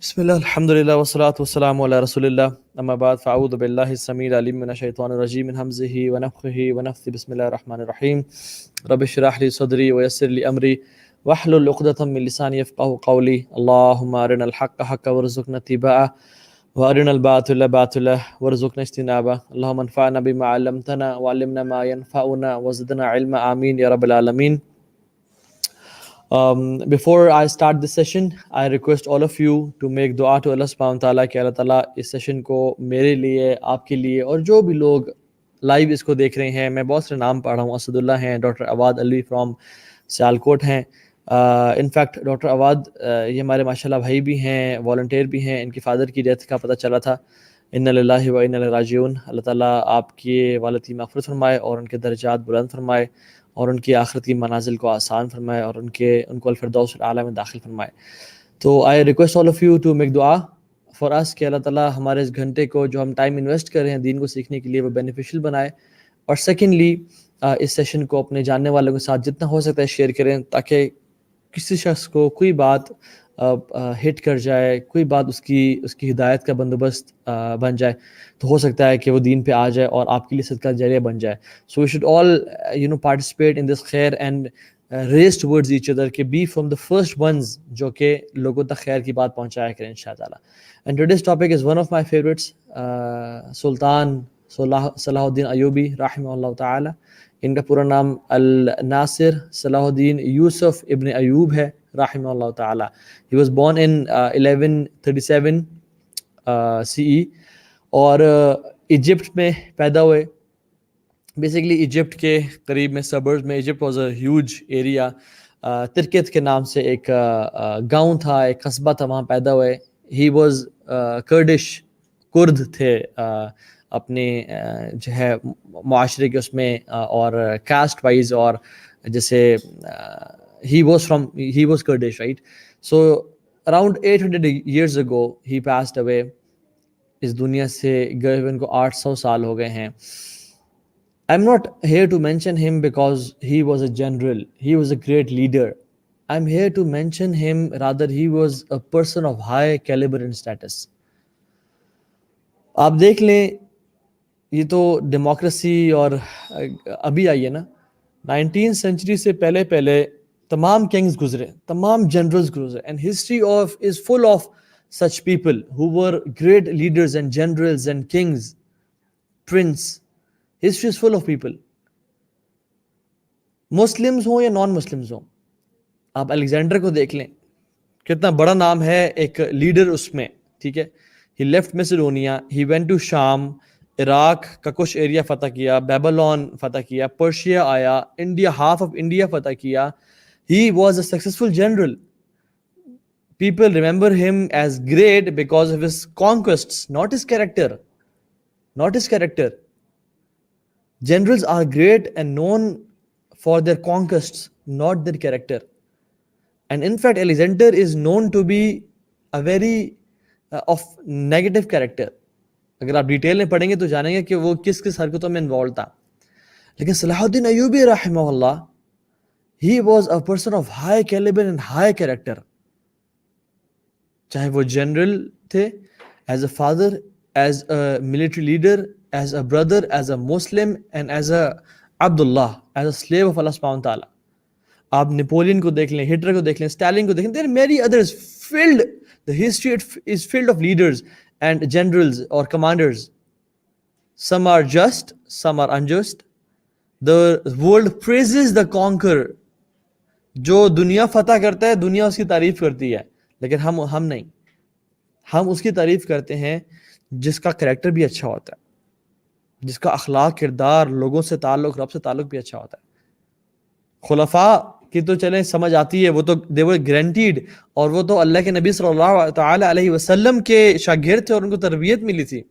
بسم الله الحمد لله والصلاة والسلام على رسول الله أما بعد فأعوذ بالله السميع العليم من الشيطان الرجيم من همزه ونفخه ونفثه بسم الله الرحمن الرحيم رب اشرح لي صدري ويسر لي أمري واحلل عقدة من لساني يفقهوا قولي اللهم أرنا الحق حقا وارزقنا اتباعه وأرنا الباطل باطلا وارزقنا اجتنابه اللهم انفعنا بما علمتنا وعلمنا ما ينفعنا وزدنا علما آمين يا رب العالمين. Before I start this session, I request all of you to make dua to Allah subhanahu wa ta'ala کہ اللہ تعالیٰ اس سیشن کو میرے لیے, آپ کے لیے اور جو بھی لوگ لائیو اس کو دیکھ رہے ہیں, میں بہت سے نام پڑھ رہا ہوں, اسد اللہ ہیں, ڈاکٹر عواد علی فرام سیالکوٹ ہیں, انفیکٹ ڈاکٹر عواد یہ ہمارے ماشاءاللہ بھائی بھی ہیں, والنٹیئر بھی ہیں, ان کی فادر کی ڈیتھ کا پتہ چلا تھا. انا للہ و انا الیہ راجعون. اللہ تعالیٰ آپ کی والد کی مغفرت فرمائے اور ان کے درجات بلند فرمائے اور ان کی آخرت کی منازل کو آسان فرمائے اور ان کو الفردوس الاعلیٰ میں داخل فرمائے. تو I request all of you to make دعا فار اس کہ اللہ تعالیٰ ہمارے اس گھنٹے کو جو ہم ٹائم انویسٹ کر رہے ہیں دین کو سیکھنے کے لیے وہ بینیفیشیل بنائے, اور سیکنڈلی اس سیشن کو اپنے جاننے والوں کے ساتھ جتنا ہو سکتا ہے شیئر کریں تاکہ کسی شخص کو کوئی بات ہٹ کر جائے, کوئی بات اس کی ہدایت کا بندوبست بن جائے, تو ہو سکتا ہے کہ وہ دین پہ آ جائے اور آپ کے لیے صدقہ جاریہ بن جائے. سو we should all participate in this خیر and raise towards each other, کہ be from the first ones جو کہ لوگوں تک خیر کی بات پہنچایا کریں انشاء اللہ. And today's topic is one of my favourites, سلطان صلاح الدین ایوبی رحمہ اللہ تعالی. ان کا پورا نام الناصر صلاح الدین یوسف ابن ایوب ہے رحمہ اللہ تعالی. He was born in 1137 CE اور ایجپٹ میں پیدا ہوئے. بیسیکلی ایجپٹ کے قریب میں سبرز میں, Egypt was a huge area. ترکت کے نام سے ایک گاؤں تھا, ایک قصبہ تھا, وہاں پیدا ہوئے. ہی واز کرڈش, کرد تھے اپنے جو ہے معاشرے کے اس میں, اور کاسٹ وائز, اور جیسے he was Kurdish, right? So around 800 years ago he passed away. اس دنیا سے گئے ہوئے ان کو 800 سال ہو گئے ہیں. I'm not here to mention him because he was a general, he was a great leader. I'm here to mention him rather he was a person of high caliber and status. آپ دیکھ لیں, یہ تو democracy اور ابھی آئی ہے نا, 19th century سے پہلے تمام کنگز گزرے, تمام جنرلز گزرے, and history of is full of such people who were great leaders and generals and kings, prince. History is full of people, Muslims ہوں یا نان مسلمز ہوں. آپ الیگزینڈر کو دیکھ لیں, کتنا بڑا نام ہے, ایک لیڈر اس میں, ٹھیک ہے. He left Macedonia, he went to Sham, Iraq کا کچھ ایریا فتح کیا, بیبلون فتح کیا, پرشیا آیا, انڈیا, ہاف آف انڈیا فتح کیا. He was a successful general. People remember him as great because of his conquests, not his character. Not his character. Generals are great and known for their conquests, not their character. And in fact, Alexander is known to be a very of negative character. اگر آپ detail میں پڑھیں گے تو جانیں گے کہ وہ کس کس حرکتوں میں انوالو تھا. لیکن صلاح الدین ایوبی رحمہ اللہ, he was a person of high caliber and high character. چاہے وہ جنرل تھے, as a father, as a military leader, as a brother, as a Muslim, and as a Abdullah, as a slave of Allah subhanahu wa ta'ala. آپ Napoleon کو دیکھ لیں, Hitler کو دیکھ لیں, اسٹالن کو دیکھ لیں. There are many others filled, the history is filled of leaders and generals or commanders. Some are just, some are unjust. The world praises the conqueror. جو دنیا فتح کرتا ہے دنیا اس کی تعریف کرتی ہے, لیکن ہم نہیں. ہم اس کی تعریف کرتے ہیں جس کا کریکٹر بھی اچھا ہوتا ہے, جس کا اخلاق, کردار, لوگوں سے تعلق, رب سے تعلق بھی اچھا ہوتا ہے. خلفاء کی تو چلیں سمجھ آتی ہے, وہ تو they were guaranteed, اور وہ تو اللہ کے نبی صلی اللہ تعالی علیہ وسلم کے شاگرد تھے اور ان کو تربیت ملی تھی,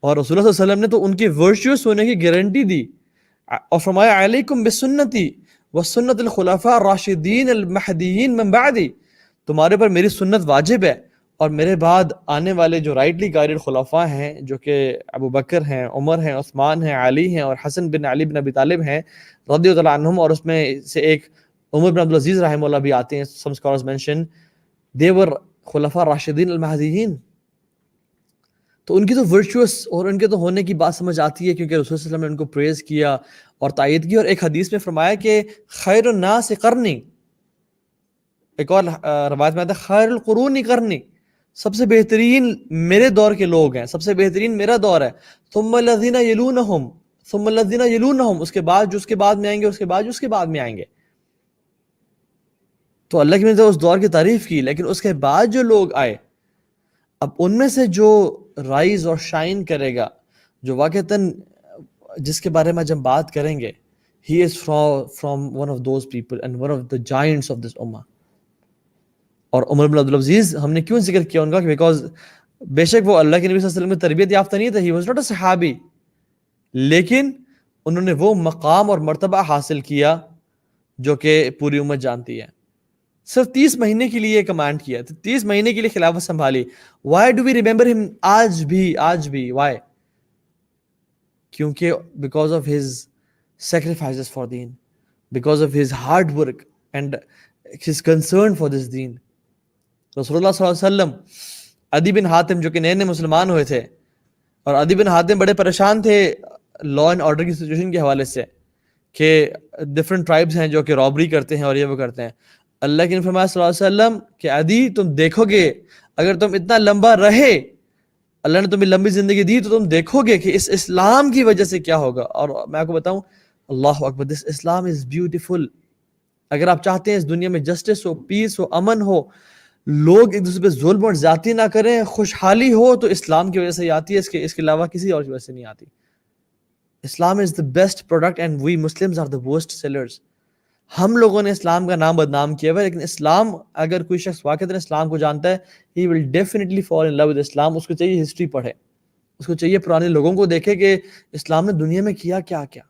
اور رسول اللہ صلی اللہ علیہ وسلم نے تو ان کے ورچوس ہونے کی گارنٹی دی, اور فرمایا علیکم بسنتی وسنت الخلفاء الراشدین المہدیین من بعدی, تمہارے پر میری سنت واجب ہے اور میرے بعد آنے والے جو رائٹلی گائیڈڈ خلفاء ہیں, جو کہ ابو بکر ہیں, عمر ہیں, عثمان ہیں, علی ہیں, اور حسن بن علی بن ابی طالب ہیں رضی اللہ عنہم, اور اس میں سے ایک عمر بن عبدالعزیز رحمہ اللہ بھی آتے ہیں. some scholars mention they were خلفاء راشدین المہدیین. تو ان کی تو ورچوس اور ان کے تو ہونے کی بات سمجھ آتی ہے، کیونکہ رسول صلی اللہ علیہ وسلم نے ان کو پریز کیا اور تائید کی. اور ایک حدیث میں فرمایا کہ خیر الناس قرنی، ایک اور روایت میں آتا ہے خیر القرون قرنی، سب سے بہترین میرے دور کے لوگ ہیں، سب سے بہترین میرا دور ہے. ثم الذین یلونہم، ثم الذین یلونہم، اس کے بعد جو اس کے بعد میں آئیں گے، اس کے بعد جو اس کے بعد میں آئیں گے. تو اللہ کی نے اس دور کی تعریف کی، لیکن اس کے بعد جو لوگ آئے، اب ان میں سے جو رائز اور شائن کرے گا، جو واقعتاً جس کے بارے میں جب بات کریں گے، he is from one of those people and one of the giants of this ummah. اور عمر بن عبدالعزیز ہم نے کیوں ذکر کیا ان کا؟ بیکاز بے شک وہ اللہ کے نبی صلی اللہ علیہ وسلم میں تربیت یافتہ نہیں تھے، he was not a صحابی، لیکن انہوں نے وہ مقام اور مرتبہ حاصل کیا جو کہ پوری امت جانتی ہے. صرف 30 مہینے کے لیے کمانڈ کیا، 30 مہینے کے لیے خلافت سنبھالی. وائی ڈو وی ریمبر ہم آج بھی وائی؟ کیونکہ because of his sacrifices for deen, because of his hard work and his concern for this deen. رسول اللہ صلی اللہ علیہ وسلم، عدی بن حاتم جو کہ نئے نئے مسلمان ہوئے تھے، اور عدی بن حاتم بڑے پریشان تھے لا اینڈ آرڈر کی سچویشن کے حوالے سے کہ ڈفرنٹ ٹرائبز ہیں جو کہ رابری کرتے ہیں اور یہ وہ کرتے ہیں. اللہ کے نبی فرمایا صلی اللہ علیہ وسلم کہ عدی تم دیکھو گے اگر تم اتنا لمبا رہے، اللہ نے تمہیں لمبی زندگی دی، تو تم دیکھو گے کہ اس اسلام کی وجہ سے کیا ہوگا. اور میں آپ کو بتاؤں، اللہ اکبر، دس اسلام از بیوٹیفل. اگر آپ چاہتے ہیں اس دنیا میں جسٹس ہو، پیس ہو، امن ہو، لوگ ایک دوسرے پہ ظلم اور زیادتی نہ کریں، خوشحالی ہو، تو اسلام کی وجہ سے ہی آتی ہے، اس کے علاوہ کسی اور کی وجہ سے نہیں آتی. Islam is the best product and we Muslims are the worst sellers. ہم لوگوں نے اسلام کا نام بدنام کیا ہوا ہے، لیکن اسلام، اگر کوئی شخص واقعی اسلام کو جانتا ہے، he will definitely fall in love with اسلام. اس کو چاہیے ہسٹری پڑھے، اس کو چاہیے پرانے لوگوں کو دیکھے کہ اسلام نے دنیا میں کیا کیا کیا.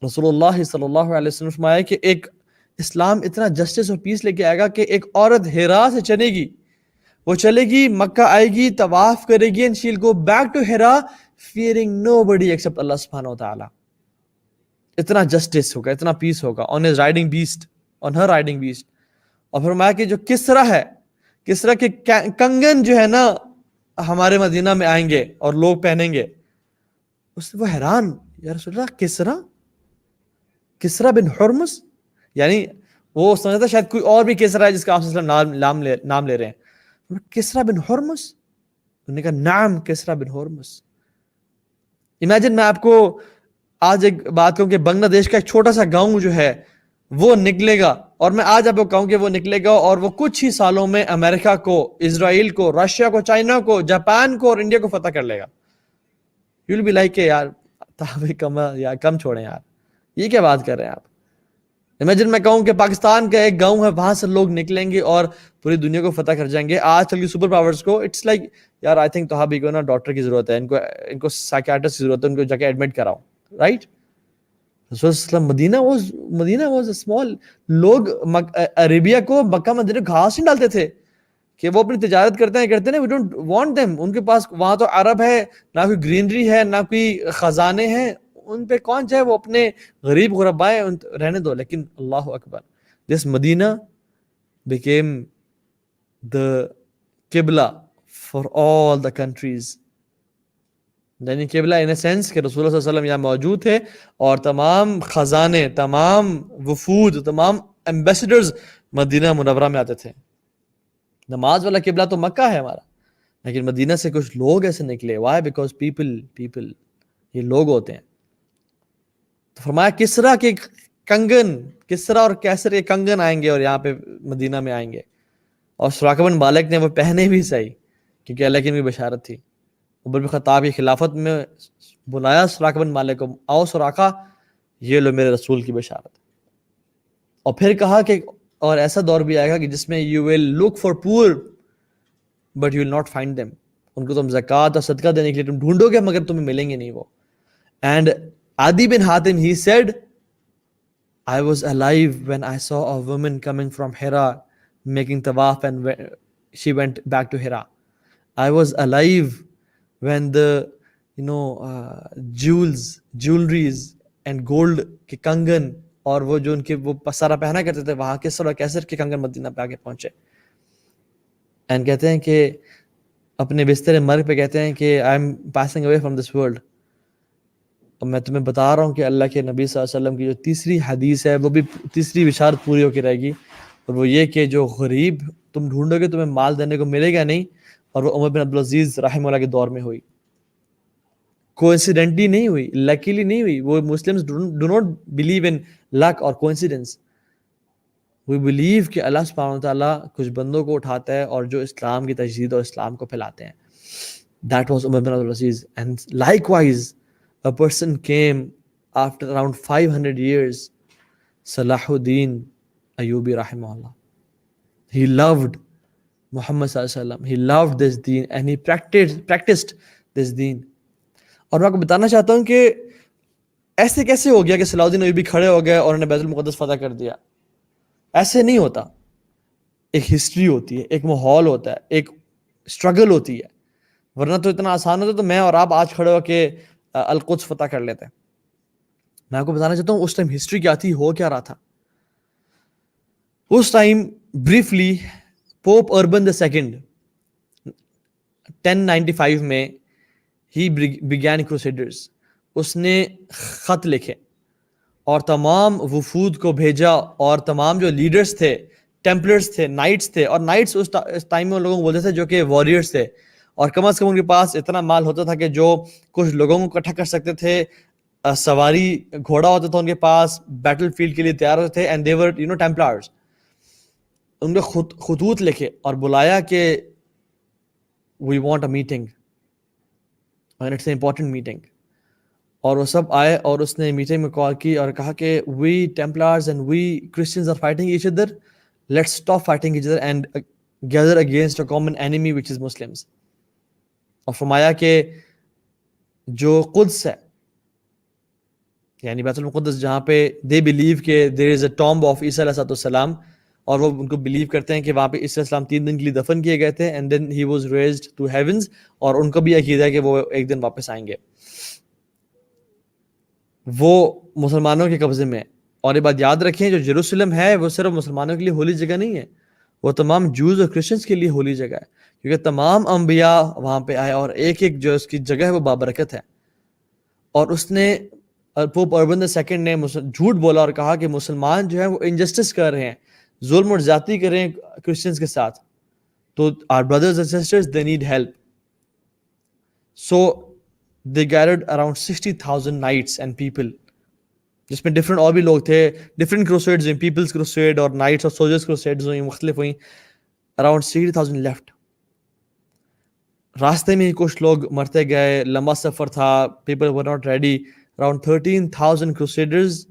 رسول اللہ صلی اللہ علیہ وسلم فرمایا کہ ایک اسلام اتنا جسٹس اور پیس لے کے آئے گا کہ ایک عورت ہیرا سے چلے گی، وہ چلے گی مکہ، آئے گی، طواف کرے گی، and she'll go back to Hira fearing nobody except اللہ سبحانہ و تعالی. اتنا جسٹس ہوگا، اتنا پیس ہوگا on his riding beast, on her riding beast. اور فرمایا کہ جو کسرا ہے، کسرا کے کنگن جو ہے نا ہمارے مدینہ میں آئیں گے اور لوگ پہنیں گے. اس سے وہ حیران، یا رسول اللہ کسرا بن حرمز، یعنی وہ سمجھتا شاید کوئی اور بھی کسرا ہے جس کا آپ صلی اللہ علیہ وسلم نام لے رہے ہیں. کسرا بن حرمز؟ انہوں نے کہا نعم کسرا بن حرمز. امیجن میں آپ کو آج ایک بات کہوں کہ بنگلہ دیش کا ایک چھوٹا سا گاؤں جو ہے وہ نکلے گا، اور میں آج آپ کو کہوں کہ وہ نکلے گا اور وہ کچھ ہی سالوں میں امریکہ کو، اسرائیل کو، رشیا کو، چائنا کو، جاپان کو اور انڈیا کو فتح کر لے گا. یو ول بی لائک کہ یار کم چھوڑیں یار، یہ کیا بات کر رہے ہیں آپ. امیجن میں کہوں کہ پاکستان کا ایک گاؤں ہے، وہاں سے لوگ نکلیں گے اور پوری دنیا کو فتح کر جائیں گے. آج کل کی سپر پاورز کو اٹس لائک یار آئی تھنک توحابی کو نا ڈاکٹر کی ضرورت ہے، ان کو سائیکیاٹرسٹ کی ضرورت ہے، ان کو جا کے ایڈمٹ کراؤ، رائٹ. رسول اللہ مدینہ واز اسمال. لوگ عربیہ کو، مکہ مدینہ گھاس نہیں ڈالتے تھے کہ وہ اپنی تجارت کرتے ہیں، وی ڈونٹ وانٹ دیم. ان کے پاس وہاں تو عرب ہے، نہ کوئی گرینری ہے، نہ کوئی خزانے ہیں، ان پہ کون چاہے وہ اپنے غریب غربائیں رہنے دو. لیکن اللہ اکبر، دس مدینہ became the قبلہ for all the countries. یعنی قبلہ ان اے سینس کہ رسول اللہ صلی اللہ علیہ وسلم یہاں موجود تھے اور تمام خزانے، تمام وفود، تمام ایمبیسڈرز مدینہ منورہ میں آتے تھے. نماز والا قبلہ تو مکہ ہے ہمارا، لیکن مدینہ سے کچھ لوگ ایسے نکلے. وائی؟ بیکاز پیپل یہ لوگ ہوتے ہیں. تو فرمایا کسرا کے کنگن، کسرا اور کیسر کے کنگن آئیں گے اور یہاں پہ مدینہ میں آئیں گے. اور سراقہ بن مالک نے وہ پہنے بھی صحیح، کیونکہ اللہ کی بھی بشارت تھی. عمر بن خطاب کی خلافت میں بلایا سراقہ بن مالک کو، آؤ سراقہ، یہ لو میرے رسول کی بشارت. اور پھر کہا کہ اور ایسا دور بھی آئے گا کہ جس میں you will look for poor but you will not find them. ان کو تم زکوٰۃ اور صدقہ دینے کے لیے تم ڈھونڈو گے مگر تمہیں ملیں گے نہیں وہ. And Adi bin Hatim he said I was alive when I saw a woman coming from Hira making tawaf and she went back to Hira. I was alive when the jewelries and gold کے کنگن اور وہ جو ان کے وہ سارا پہنا کرتے تھے وہاں کسر اور کیسر کے کنگن مدینہ پہ آگے پہنچے. اینڈ کہتے ہیں کہ اپنے بستر مرگ پہ کہتے ہیں کہ I am passing away from this world. اور میں تمہیں بتا رہا ہوں کہ اللہ کے نبی صلی اللہ علیہ وسلم کی جو تیسری حدیث ہے وہ بھی تیسری بشارت پوری ہو کے رہے گی, اور وہ یہ کہ جو غریب تم ڈھونڈو گے تمہیں مال دینے کو ملے گا نہیں, اور وہ عمر بن عبدالعزیز رحمہ اللہ کے دور میں ہوئی. کوئنسیڈنٹلی نہیں ہوئی, لکیلی نہیں ہوئی. وہ Muslims do not believe in luck اور کوئنسیڈنس. وی بلیو کہ اللہ سبحانہ وتعالیٰ کچھ بندوں کو اٹھاتا ہے اور جو اسلام کی تجدید اور اسلام کو پھیلاتے ہیں. That was Umar bin Abdul Aziz. And likewise, a person came after around 500 years, Salahuddin Ayyubi rahimahullah. He loved Muhammad sallallahu alaihi wasallam. He loved this deen and he practiced this deen. اور میں آپ کو بتانا چاہتا ہوں کہ ایسے کیسے ہو گیا کہ صلاح الدین ایوبی کھڑے ہو گئے اور انہوں نے بیت المقدس فتح کر دیا. ایسے نہیں ہوتا. ایک ہسٹری ہوتی ہے, ایک ماحول ہوتا ہے, ایک اسٹرگل ہوتی ہے. ورنہ تو اتنا آسان ہوتا تو میں اور آپ آج کھڑے ہو کے القدس فتح کر لیتے. میں آپ کو بتانا چاہتا ہوں اس ٹائم ہسٹری کیا تھی, ہو کیا رہا تھا. اس time briefly Pope Urban II 1095 میں ہی بگین کروسیڈرز. اس نے خط لکھے اور تمام وفود کو بھیجا, اور تمام جو لیڈرز تھے, ٹیمپلرز تھے, نائٹس تھے, اور نائٹس اس ٹائم میں ان لوگوں کو بولتے تھے جو کہ واریئرز تھے, اور کم از کم ان کے پاس اتنا مال ہوتا تھا کہ جو کچھ لوگوں کو اکٹھا کر سکتے تھے. سواری گھوڑا ہوتا تھا ان کے پاس, بیٹل فیلڈ کے لیے تیار ہوتے تھے, اینڈ دے ور ٹیمپلرز. ان نے خطوط لکھے اور بلایا کہ we want a meeting and it's a important meeting. اور وہ سب آئے اور اس نے میٹنگ میں کال کی اور کہا کہ we Templars and we Christians are fighting each other, let's stop fighting each other and gather against a common enemy which is Muslims. اور فرمایا کہ جو قدس ہے, یعنی بیت المقدس جہاں پہ دے بلیو کہ دیر از اے ٹامب آف عیسیٰ علیہ السلام, اور وہ ان کو بلیو کرتے ہیں کہ وہاں پہ عیسیٰ علیہ السلام 3 دن کے لیے دفن کیے گئے تھے, and then he was raised to heavens, اور ان کا بھی عقیدہ ہے کہ وہ ایک دن واپس آئیں گے. وہ مسلمانوں کے قبضے میں. اور یہ بات یاد رکھیں, جو یروشلم ہے وہ صرف مسلمانوں کے لیے ہولی جگہ نہیں ہے, وہ تمام جوز اور کرسچنس کے لیے ہولی جگہ ہے, کیونکہ تمام انبیاء وہاں پہ آئے, اور ایک ایک جو اس کی جگہ ہے وہ بابرکت ہے. اور اس نے پوپ اربن II نے جھوٹ بولا اور کہا کہ مسلمان جو ہیں وہ انجسٹس کر رہے ہیں, ظلم اور زیادتی کر رہے ہیں کرسچنس کے ساتھ, تو our brothers and sisters they need help. So they gathered around 60,000 knights and people, جس میں ڈفرینٹ اور بھی لوگ تھے, ڈفرینٹ کروسیڈز ہوئیں, پیپلز کروسیڈ اور نائٹس اور سولجرز کروسیڈز ہوئیں, مختلف ہوئیں. Around 60,000 left. راستے میں ہی کچھ لوگ مرتے گئے, لمبا سفر تھا, people were not ready. Around 13,000 crusaders,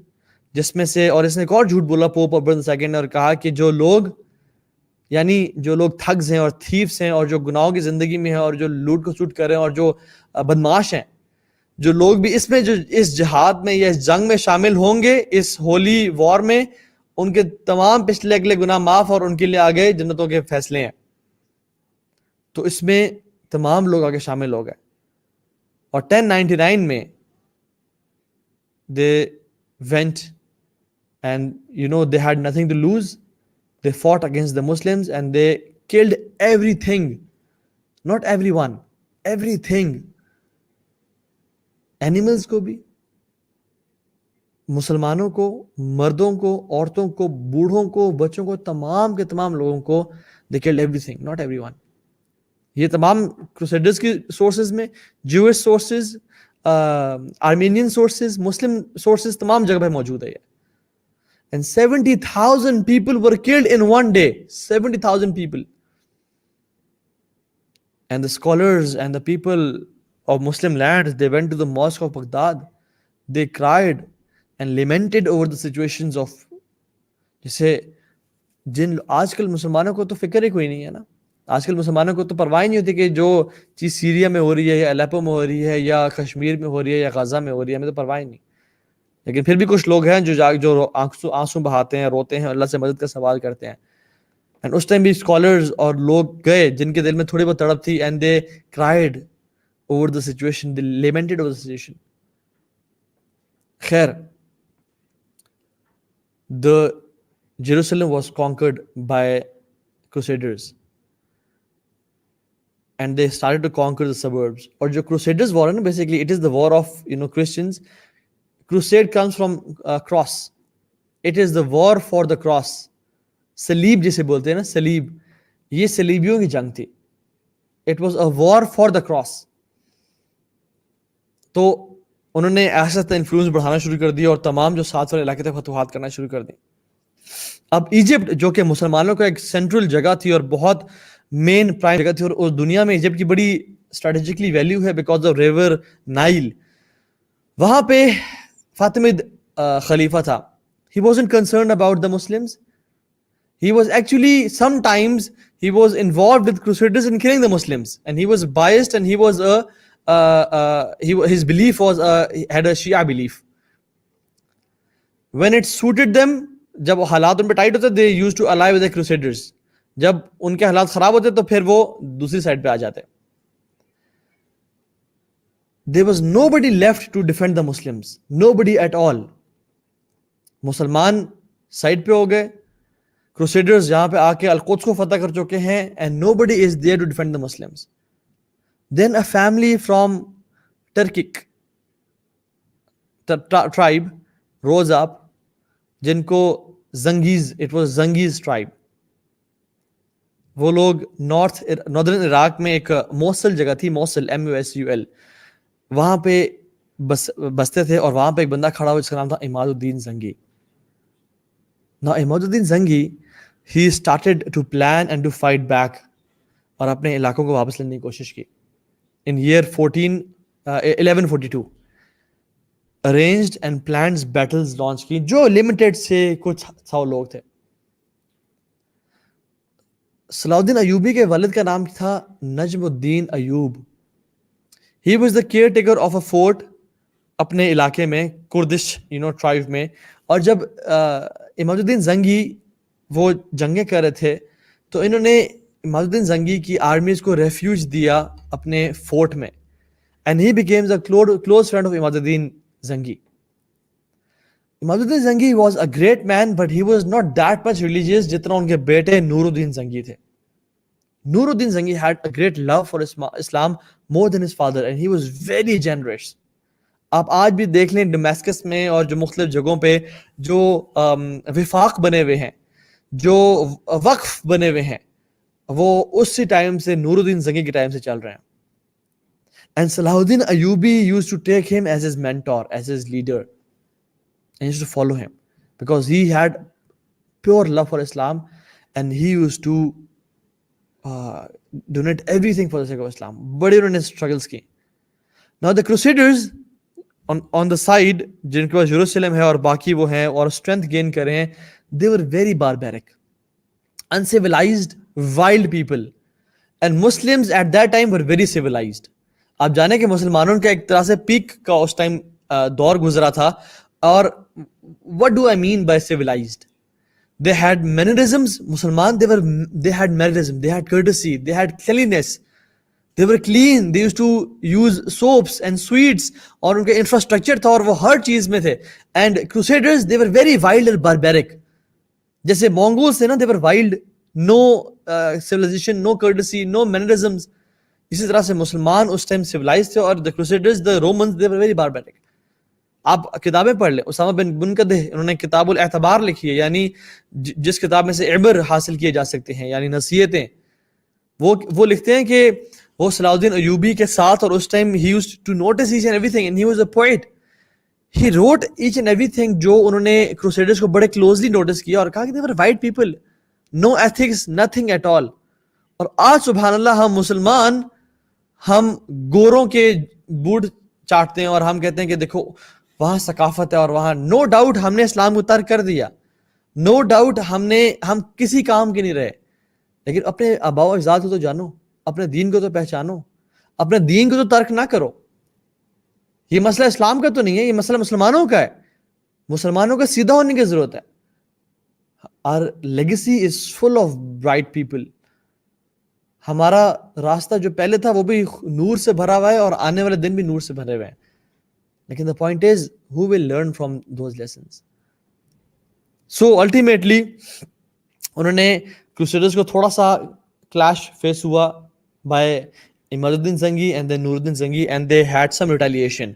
جس میں سے, اور اس نے ایک اور جھوٹ بولا پوپ اربن II نے, اور کہا کہ جو لوگ, یعنی جو لوگ تھگز ہیں اور تھیفس ہیں اور جو گناہوں کی زندگی میں ہیں اور جو لوٹ کسوٹ کر رہے ہیں اور جو بدماش ہیں, جو لوگ بھی اس میں جو اس جہاد میں یا اس جنگ میں شامل ہوں گے, اس ہولی وار میں, ان کے تمام پچھلے اگلے گناہ معاف اور ان کے لیے آگے جنتوں کے فیصلے ہیں. تو اس میں تمام لوگ آگے شامل ہو گئے. اور 1099 میں they went and they had nothing to lose. They fought against the Muslims and they killed everything, not everyone, everything. Animals کو بھی, مسلمانوں کو, مردوں کو, عورتوں کو, بوڑھوں کو, بچوں کو, تمام کے تمام لوگوں کو they killed everything, not everyone. یہ تمام کروسیڈرز کی سورسز میں, جوئش سورسز, آرمینین سورسز, مسلم سورسز, تمام جگہ پہ موجود ہے. And 70,000 people were killed in one day. 70,000 people. And the scholars and the people of Muslim lands, they went to the mosque of Baghdad. They cried and lamented over the situations of, جیسے جن آج کل مسلمانوں کو تو فکر ہی کوئی نہیں ہے نا. آج کل مسلمانوں کو تو پرواہ نہیں ہوتی کہ جو چیز سیریا میں ہو رہی ہے یا الیپو میں ہو رہی ہے یا کشمیر میں ہو رہی ہے یا غزہ میں ہو رہی ہے, ہمیں تو پرواہ نہیں. لیکن پھر بھی کچھ لوگ ہیں جو آنسو بہاتے ہیں, روتے ہیں, اللہ سے مدد کا سوال کرتے ہیں. اینڈ اس ٹائم بھی اسکالرز اور لوگ گئے جن کے دل میں تھوڑی بہت تڑپ تھی, and they cried over the situation, they lamented over the situation. خیر, the Jerusalem was conquered by crusaders. and they started to conquer the suburbs. اور جو Crusaders war ہے نا, basically it is the war of Christians. Crusade comes from cross. It is the war for the cross. سلیب جسے بولتے ہیں نا, سلیب, یہ سلیبیوں کی جنگ تھی. It was a war for the cross. تو انہوں نے ایسا انفلوئنس بڑھانا شروع کر دیا اور تمام جو ساتھ والے علاقے تھے فتوحات کرنا شروع کر دی. اب ایجپٹ جو کہ مسلمانوں کا ایک سینٹرل جگہ تھی اور بہت مین پرائم جگہ تھی, اور دنیا میں ایجپٹ کی بڑی اسٹریٹجکلی ویلیو ہے بیکاز آف ریور نائل, وہاں پہ فاطمید خلیفہ تھا. He wasn't concerned about the Muslims. He was actually, sometimes he was involved with Crusaders in killing the Muslims, and he was biased, and he was his belief was he had a Shia belief. When it suited them, جب حالات ان پہ tight ہوتے, they used to ally with the Crusaders. جب ان کے حالات خراب ہوتے تو پھر وہ دوسری سائڈ پہ آ جاتے. There was nobody left to defend the Muslims. Nobody at all. مسلمان سائڈ پہ ہو گئے, Crusaders جہاں پہ آ کے القدس کو فتح کر چکے ہیں, and nobody is there to defend the Muslims. Then a family from Turkic tribe rose up, جن کو زنگیز, it was زنگیز tribe. وہ لوگ ناردرن عراق میں ایک موصل جگہ تھی, موصل MUSUL, وہاں پہ بستے تھے, اور وہاں پہ ایک بندہ کھڑا ہوا جس کا نام تھا عماد الدین زنگی. Now Imad Uddin Zangi, he started to plan and to fight back, اور اپنے علاقوں کو واپس لینے کی کوشش کی. In year 1142 arranged and planned battles launch کی, جو limited سے کچھ 100 لوگ تھے. صلاح الدین ایوبی کے والد کا نام تھا نجم الدین Ayub. He was the caretaker of a fort اپنے علاقے میں, کردش ٹرائب میں. اور جب عماد الدین زنگی وہ جنگیں کر رہے تھے تو انہوں نے عماد الدین زنگی کی آرمیز کو ریفیوج دیا اپنے فورٹ میں, and he became the close friend of Imad Uddin Zangi. Imad Uddin Zangi was a great man, but he was not that much religious جتنا ان کے بیٹے نور الدین زنگی تھے. نور الدین زنگی had a great love for Islam more than his father, and he was very generous. آپ آج بھی دیکھ لیں ڈمیسکس میں اور جو مختلف جگہوں پہ جو وفاق بنے ہوئے ہیں, جو وقف بنے ہوئے ہیں, وہ اسی ٹائم سے نور الدین زنگی کے ٹائم سے چل رہے ہیں. And Salahuddin Ayyubi used to take him as his mentor, as his leader, and used to follow him because he had pure love for Islam, and he used to donate everything for the sake of Islam. بڑے انہوں نے struggles کی. Now the Crusaders on the side, جن کے پاس یروشلم ہے اور باقی وہ ہیں اور strength gain کر رہے ہیں, they were very barbaric, uncivilized, wild people, and Muslims at that time were very civilized. آپ جانیں کہ مسلمانوں کا ایک طرح سے پیک کا اس ٹائم دور گزرا تھا. اور what do I mean by civilized? They had mannerisms. مسلمان they had mannerism, they had courtesy, they had cleanliness, they were clean, they used to use soaps and sweets, اور ان کا انفراسٹرکچر تھا اور وہ ہر چیز میں تھے. And Crusaders, they were very wild and barbaric. جیسے Mongols تھے نا, they were wild, no civilization, no courtesy, no mannerisms. اسی طرح سے مسلمان اس ٹائم civilized تھے, اور the Crusaders, the Romans, they were very barbaric. آپ کتابیں پڑھ لیں, اسامہ بن منقدہ انہوں نے کتاب الاعتبار لکھی ہے, یعنی جس کتاب میں سے عبر حاصل کیے جا سکتے ہیں, یعنی نصیحتیں. وہ لکھتے ہیں کہ وہ صلاح الدین ایوبی کے ساتھ, اور اس time he used to notice each and everything, and he was a poet. He wrote each and everything جو انہوں نے Crusaders کو بڑے closely notice کیا, اور کہا کہ they were white people, no ethics, nothing at all. اور آج سبحان اللہ ہم مسلمان, ہم گوروں کے بوٹ چاٹتے ہیں اور ہم کہتے ہیں کہ دیکھو وہاں ثقافت ہے, اور وہاں نو ڈاؤٹ ہم نے اسلام کو ترک کر دیا, نو ڈاؤٹ ہم کسی کام کے نہیں رہے, لیکن اپنے آباء و اجداد کو تو جانو, اپنے دین کو تو پہچانو, اپنے دین کو تو ترک نہ کرو. یہ مسئلہ اسلام کا تو نہیں ہے, یہ مسئلہ مسلمانوں کا ہے. مسلمانوں کا سیدھا ہونے کی ضرورت ہے. Our legacy is full of bright people. ہمارا راستہ جو پہلے تھا وہ بھی نور سے بھرا ہوا ہے, اور آنے والے دن بھی نور سے بھرے ہوئے ہیں. لیکن the point is, who will learn from those lessons? So ultimately انہوں نے Crusaders کو تھوڑا سا کلیش فیس ہوا, by Imaduddin Zangi and then Nuruddin Zangi, and they had some retaliation,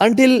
until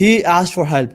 he asked for help.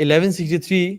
1163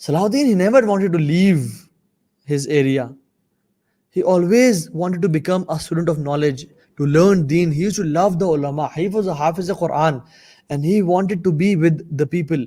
Salahuddin, he never wanted to leave his area. He always wanted to become a student of knowledge, to learn deen. He used to love the ulama. He was a hafiz of Quran and he wanted to be with the people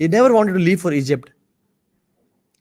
He never wanted to leave for Egypt.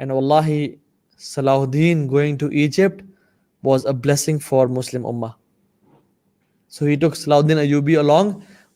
And wallahi, Salahuddin going to Egypt was a blessing for Muslim Ummah. So he took Salahuddin Ayyubi along,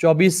24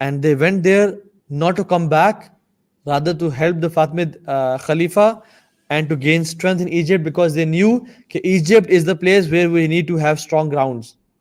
And they went there not to come back, rather to help the Fatimid Khalifa and to gain strength in Egypt, because they knew that Egypt is the place where we need to have strong grounds.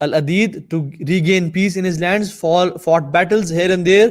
Al-Adid to regain peace in his lands, fought battles here and there,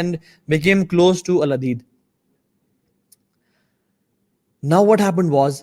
and became close to Al-Adid. Now what happened was,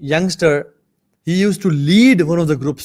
youngster, he used to lead one of the groups,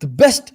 the best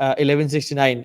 1169.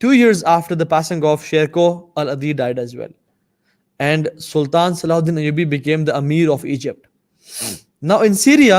2 years after the passing of Sherkoh, Al-Adid died as well. And Sultan Salahuddin Ayyubi became the Amir of Egypt. Now in Syria,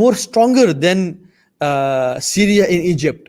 more stronger than Syria in Egypt.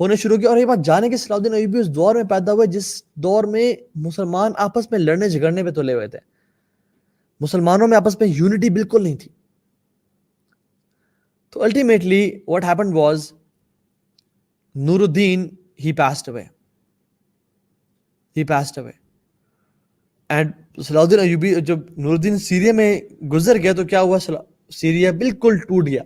ہونے شروع کیا. اور یہ بات جانے کہ صلاح الدین ایوبی اس دور میں پیدا ہوئے جس دور میں مسلمان آپس میں لڑنے جھگڑنے پہ تلے ہوئے تھے. مسلمانوں میں آپس میں یونٹی بالکل نہیں تھی. تو ultimately what happened was Noor Uddin he passed away. And صلاح الدین ایوبی جب نور الدین سیریا میں گزر گیا تو کیا ہوا, سیریا بالکل ٹوٹ گیا,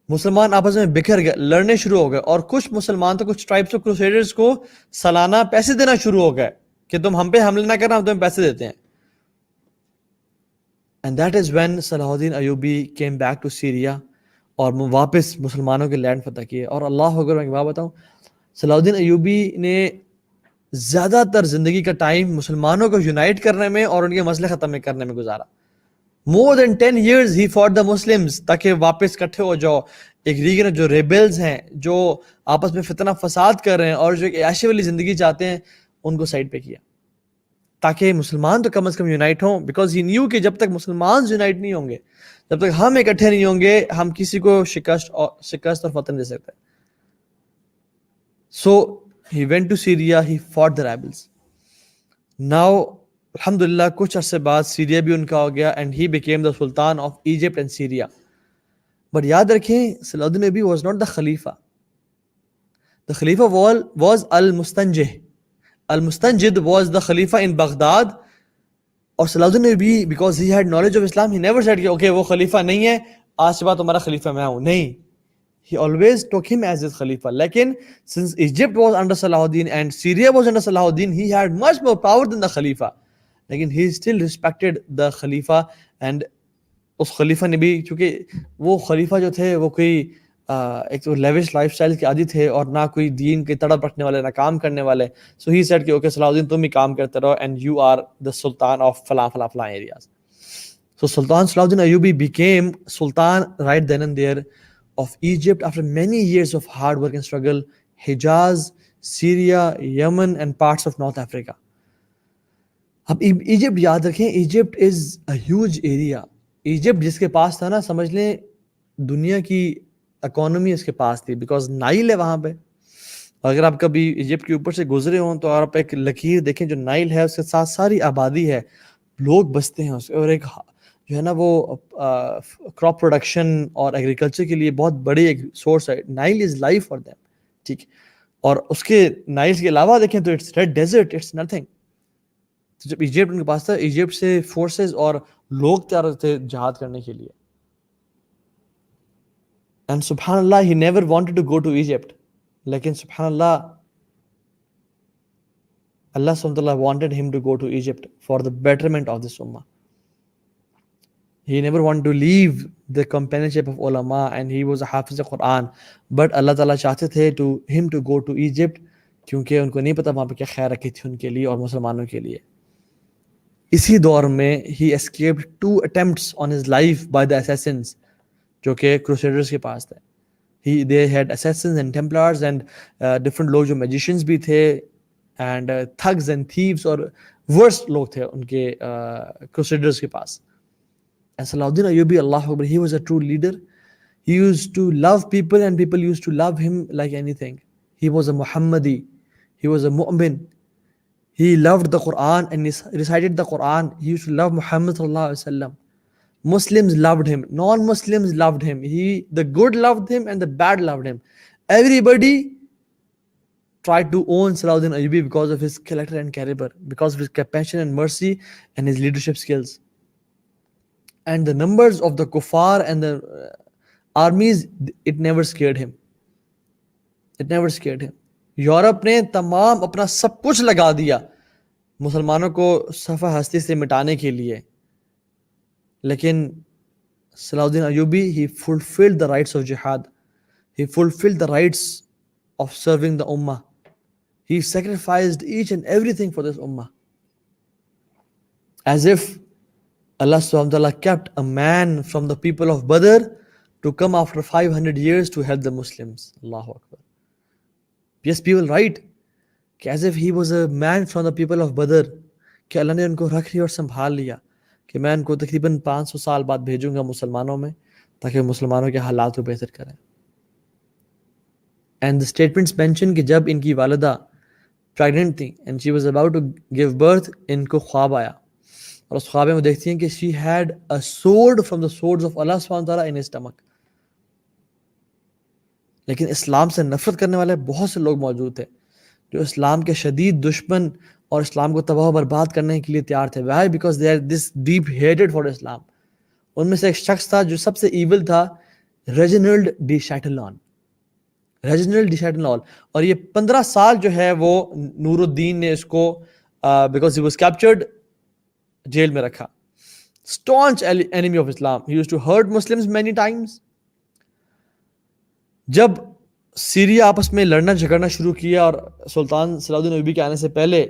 مسلمان آپس میں بکھر گئے, لڑنے شروع ہو گئے. اور کچھ مسلمان تو کچھ ٹرائبس آف کروسیڈرز کو سالانہ پیسے دینا شروع ہو گئے کہ تم ہم پہ حملے نہ کرنا, ہم تمہیں پیسے دیتے ہیں. اینڈ دیٹ از وین صلاح الدین Ayyubi came back to Syria, اور واپس مسلمانوں کے لینڈ فتح کیے. اور اللہ اکبر, میں ایک بات بتاؤں, صلاح الدین ایوبی نے زیادہ تر زندگی کا ٹائم مسلمانوں کو یونائٹ کرنے میں اور ان کے مسئلے ختم کرنے میں گزارا. More than 10 years he fought the Muslims تاکہ واپس کٹھے ہو جاؤ. ایک ریجن جو ریبلز ہیں, جو آپس میں فتنہ فساد کر رہے ہیں اور جو ایک عیاشی والی زندگی چاہتے ہیں, ان کو سائڈ پہ کیا تاکہ مسلمان تو کم از کم یونائٹ ہوں. بیکاز ہی نیو کہ جب تک مسلمان یونائٹ نہیں ہوں گے, جب تک ہم اکٹھے نہیں ہوں گے, ہم کسی کو شکست اور فتح دے سکتے. So he went to Syria, he fought the rebels. Now الحمدللہ کچھ عرصے بعد سیریا بھی ان کا ہو گیا, and he became the Sultan of Egypt and Syria. But یاد رکھیں, صلاح الدین ایوبی واز ناٹ دا خلیفہ. دا خلیفہ واز المستنجد واز دا خلیفہ ان بغداد. اور صلاح الدین Ayyubi because he had knowledge of Islam, he never said کہ اوکے وہ خلیفہ نہیں ہے, آج کے بعد تمہارا خلیفہ میں ہوں. نہیں, he always took him as his khalifa. لیکن since Egypt was under Salahuddin and Syria was under Salahuddin, he had much more power than the khalifa. لیکن he still respected the khalifa. And اس خلیفہ نے بھی, چونکہ وہ خلیفہ جو تھے وہ کوئی ایک تو لیوش لائف سٹائل کے عادی تھے, اور نہ کوئی دین کی تڑپ رکھنے والے, نہ کام کرنے والے. So he said کہ اوکے صلاح الدین تم ہی کام کرتے رہو, and you are the sultan of فلاں فلاں فلاں areas. So Sultan Salahuddin Ayyubi became sultan right then and there of Egypt after many years of hard work and struggle. Hijaz, Syria, Yemen and parts of North Africa. اب Egypt یاد رکھیں, Egypt از اے huge area. Egypt جس کے پاس تھا نا, سمجھ لیں دنیا کی اکانومی اس کے پاس تھی, بیکاز نائل ہے وہاں پہ. اگر آپ کبھی ایجپٹ کے اوپر سے گزرے ہوں تو آپ ایک لکیر دیکھیں, جو نائل ہے اس کے ساتھ ساری آبادی ہے, لوگ بستے ہیں اس کے, اور ایک جو ہے نا وہ کراپ پروڈکشن اور ایگریکلچر کے لیے بہت بڑی ایک سورس ہے. Nile is life for them, ٹھیک. اور اس کے نائل کے علاوہ دیکھیں تو it's red desert, it's nothing. جب ایجپٹ ان کے پاس تھا, ایجپٹ سے فورسز اور لوگ تیار تھے جہاد کرنے کے لیے. اینڈ سبحان اللہ, he never wanted to go to Egypt, لیکن سبحان اللہ, اللہ سبحانہ وتعالی wanted him to go to Egypt for the betterment of this ummah. He never wanted to leave the companionship of ulama, and he was a hafiz of Quran. But اللہ تعالیٰ چاہتے تھے him to go to Egypt, کیونکہ ان کو نہیں پتا وہاں پہ کیا خیر رکھی تھی ان کے لیے اور مسلمانوں کے لیے. اسی دور میں he escaped 2 attempts on his life by the assassins, جو کہ crusaders کے پاس تھے. They had assassins and templars and different لوگ جو magicians بھی تھے, and thugs and thieves اور worst لوگ تھے ان کے crusaders کے پاس. And Salahuddin Ayyubi, Allah Akbar, he was a true leader. He used to love people and people used to love him like anything. He was a Muhammadi, he was a mu'min. He loved the Quran and he recited the Quran. He used to love Muhammad sallallahu alaihi wasallam. Muslims loved him, non-Muslims loved him. The good loved him and the bad loved him. Everybody tried to own Salahuddin Ayyubi because of his character and caliber, because of his compassion and mercy and his leadership skills. And the numbers of the kuffar and the armies, it never scared him. It never scared him. Europe نے تمام اپنا سب کچھ لگا دیا مسلمانوں کو صفحہ ہستی سے مٹانے کے لیے, لیکن صلاح الدین Ayubi, he fulfilled the rights of jihad. He fulfilled the rights of serving the ummah. He sacrificed each and everything for this ummah. As if Allah subhanahu wa ta'ala kept a man from the people of Badr to come after 500 years to help the Muslims. Allahu Akbar. Yes, people write as if he was a man from the people of Badr, کہ اللہ نے ان کو رکھ لیا اور سنبھال لیا, کہ میں ان کو تقریباً 500 سال بعد بھیجوں گا مسلمانوں میں تاکہ مسلمانوں کے حالات کو بہتر کریں. اینڈ the statements mention کہ جب ان کی والدہ پریگننٹ تھیں and she was about to give birth, ان کو خواب آیا اور اس خواب میں وہ دیکھتی ہیں کہ she had a sword from the swords of اللہ سبحانہ تعالیٰ ان ہز اسٹمک. لیکن اسلام سے نفرت کرنے والے بہت سے لوگ موجود تھے جو اسلام کے شدید دشمن اور اسلام کو تباہ و برباد کرنے کے لیے تیار تھے. Why? Because they are this deep hated for Islam. ان میں سے ایک شخص تھا جو سب سے ایول تھا، ریجنلڈ ڈی شیٹلان. ریجنلڈ ڈی شیٹلان. اور یہ 15 سال جو ہے وہ نور الدین نے اس کو because he was captured jail میں رکھا. staunch enemy of Islam. He used to hurt Muslims many times. جب سیریا آپس میں لڑنا جھگڑنا شروع کیا اور سلطان صلاح الدین ایوبی کے آنے سے پہلے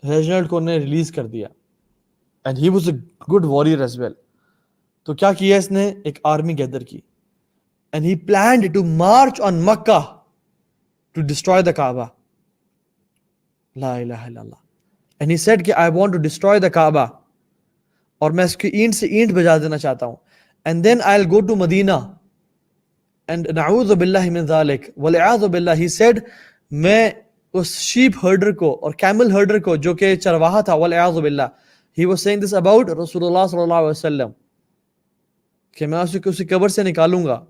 ریجنلڈ کو انہیں ریلیز کر دیا and he was a good warrior as well. تو کیا کیا اس نے؟ ایک آرمی گیدر کی and he planned to march on Makkah to destroy the Kaaba. لا الہ الا اللہ. and he said کہ I want to destroy the Kaaba اور میں اس کی اینٹ سے اینٹ بجا دینا چاہتا ہوں and then I'll go to Medina and نعوذ باللہ من ذالک والعیاذ باللہ. he said میں اس شیپ ہرڈر کو اور کیمل ہرڈر کو جو کہ چرواہا تھا، والعیاذ باللہ، he was saying this about رسول اللہ صلی اللہ علیہ وسلم، کہ میں اسے اسی قبر سے نکالوں گا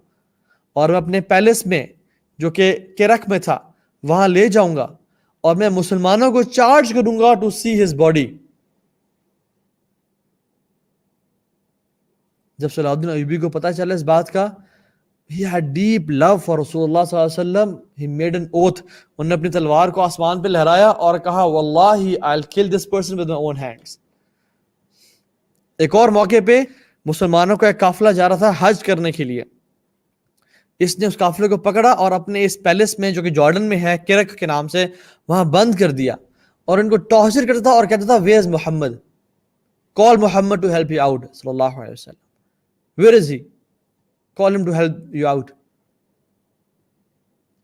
اور میں اپنے پیلس میں جو کہ کرک میں تھا وہاں لے جاؤں گا اور میں مسلمانوں کو چارج کروں گا ٹو سی ہز باڈی. جب صلاح الدین ایوبی کو پتہ چلا اس بات کا، he had deep love for رسول اللہ صلی اللہ علیہ وسلم. he made an oath. انہوں نے اپنی تلوار کو آسمان پہ لہرایا اور کہا واللہ I'll kill this person with my own hands. ایک اور موقع پہ مسلمانوں کا ایک قافلہ جا رہا تھا حج کرنے کے لیے. اس نے اس قافلے کو پکڑا اور اپنے اس پیلس میں جو کہ جارڈن میں ہے، کرک کے نام سے، وہاں بند کر دیا اور ان کو ٹارچر کرتا تھا اور کہتا تھا where is Muhammad, call Muhammad to help you out صلی اللہ علیہ وسلم. Where is he? call him to help you out.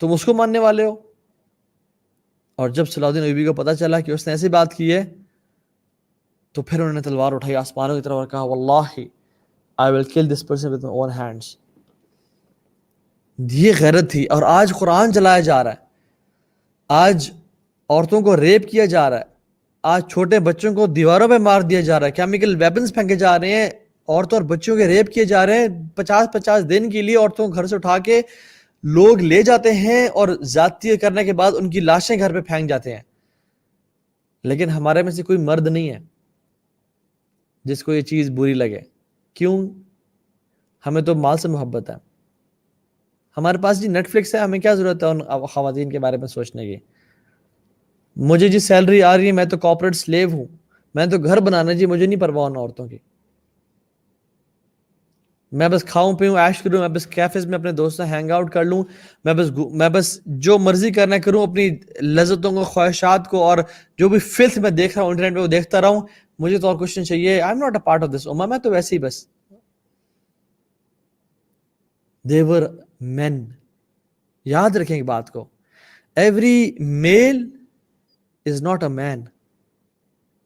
تم اس کو ماننے والے ہو؟ اور جب صلاح الدین ایوبی کو پتہ چلا کہ اس نے ایسی بات کی ہے تو پھر انہوں نے تلوار اٹھائی آسمانوں کی طرف اور کہا واللہ I will kill this person with my own hands. یہ غیرت تھی. اور آج قرآن جلایا جا رہا ہے، آج عورتوں کو ریپ کیا جا رہا ہے، آج چھوٹے بچوں کو دیواروں پہ مار دیا جا رہا ہے، کیمیکل ویپنز پھینکے جا رہے ہیں، عورتوں اور بچوں کے ریپ کیے جا رہے ہیں. 50 دن کے لیے عورتوں کو گھر سے اٹھا کے لوگ لے جاتے ہیں اور زیادتی کرنے کے بعد ان کی لاشیں گھر پہ پھینک جاتے ہیں. لیکن ہمارے میں سے کوئی مرد نہیں ہے جس کو یہ چیز بری لگے. کیوں؟ ہمیں تو مال سے محبت ہے. ہمارے پاس جی نیٹ فلکس ہے، ہمیں کیا ضرورت ہے ان خواتین کے بارے میں سوچنے کی. مجھے جی سیلری آ رہی ہے، میں تو کارپوریٹ سلیو ہوں، میں تو گھر بنانا جی، مجھے نہیں پرواہ ان عورتوں کی. میں بس کھاؤں پیوں عیش کروں، میں بس کیفز میں اپنے دوستوں ہینگ آؤٹ کر لوں، میں بس جو مرضی کرنا کروں، اپنی لذتوں کو، خواہشات کو اور جو بھی فلتھ میں دیکھ رہا ہوں انٹرنیٹ پہ وہ دیکھتا رہوں، مجھے تو اور کچھ نہیں چاہیے. I am not a part of this امہ. میں تو ویسے ہی بس. they were men. یاد رکھیں ایک بات کو، every male is not a man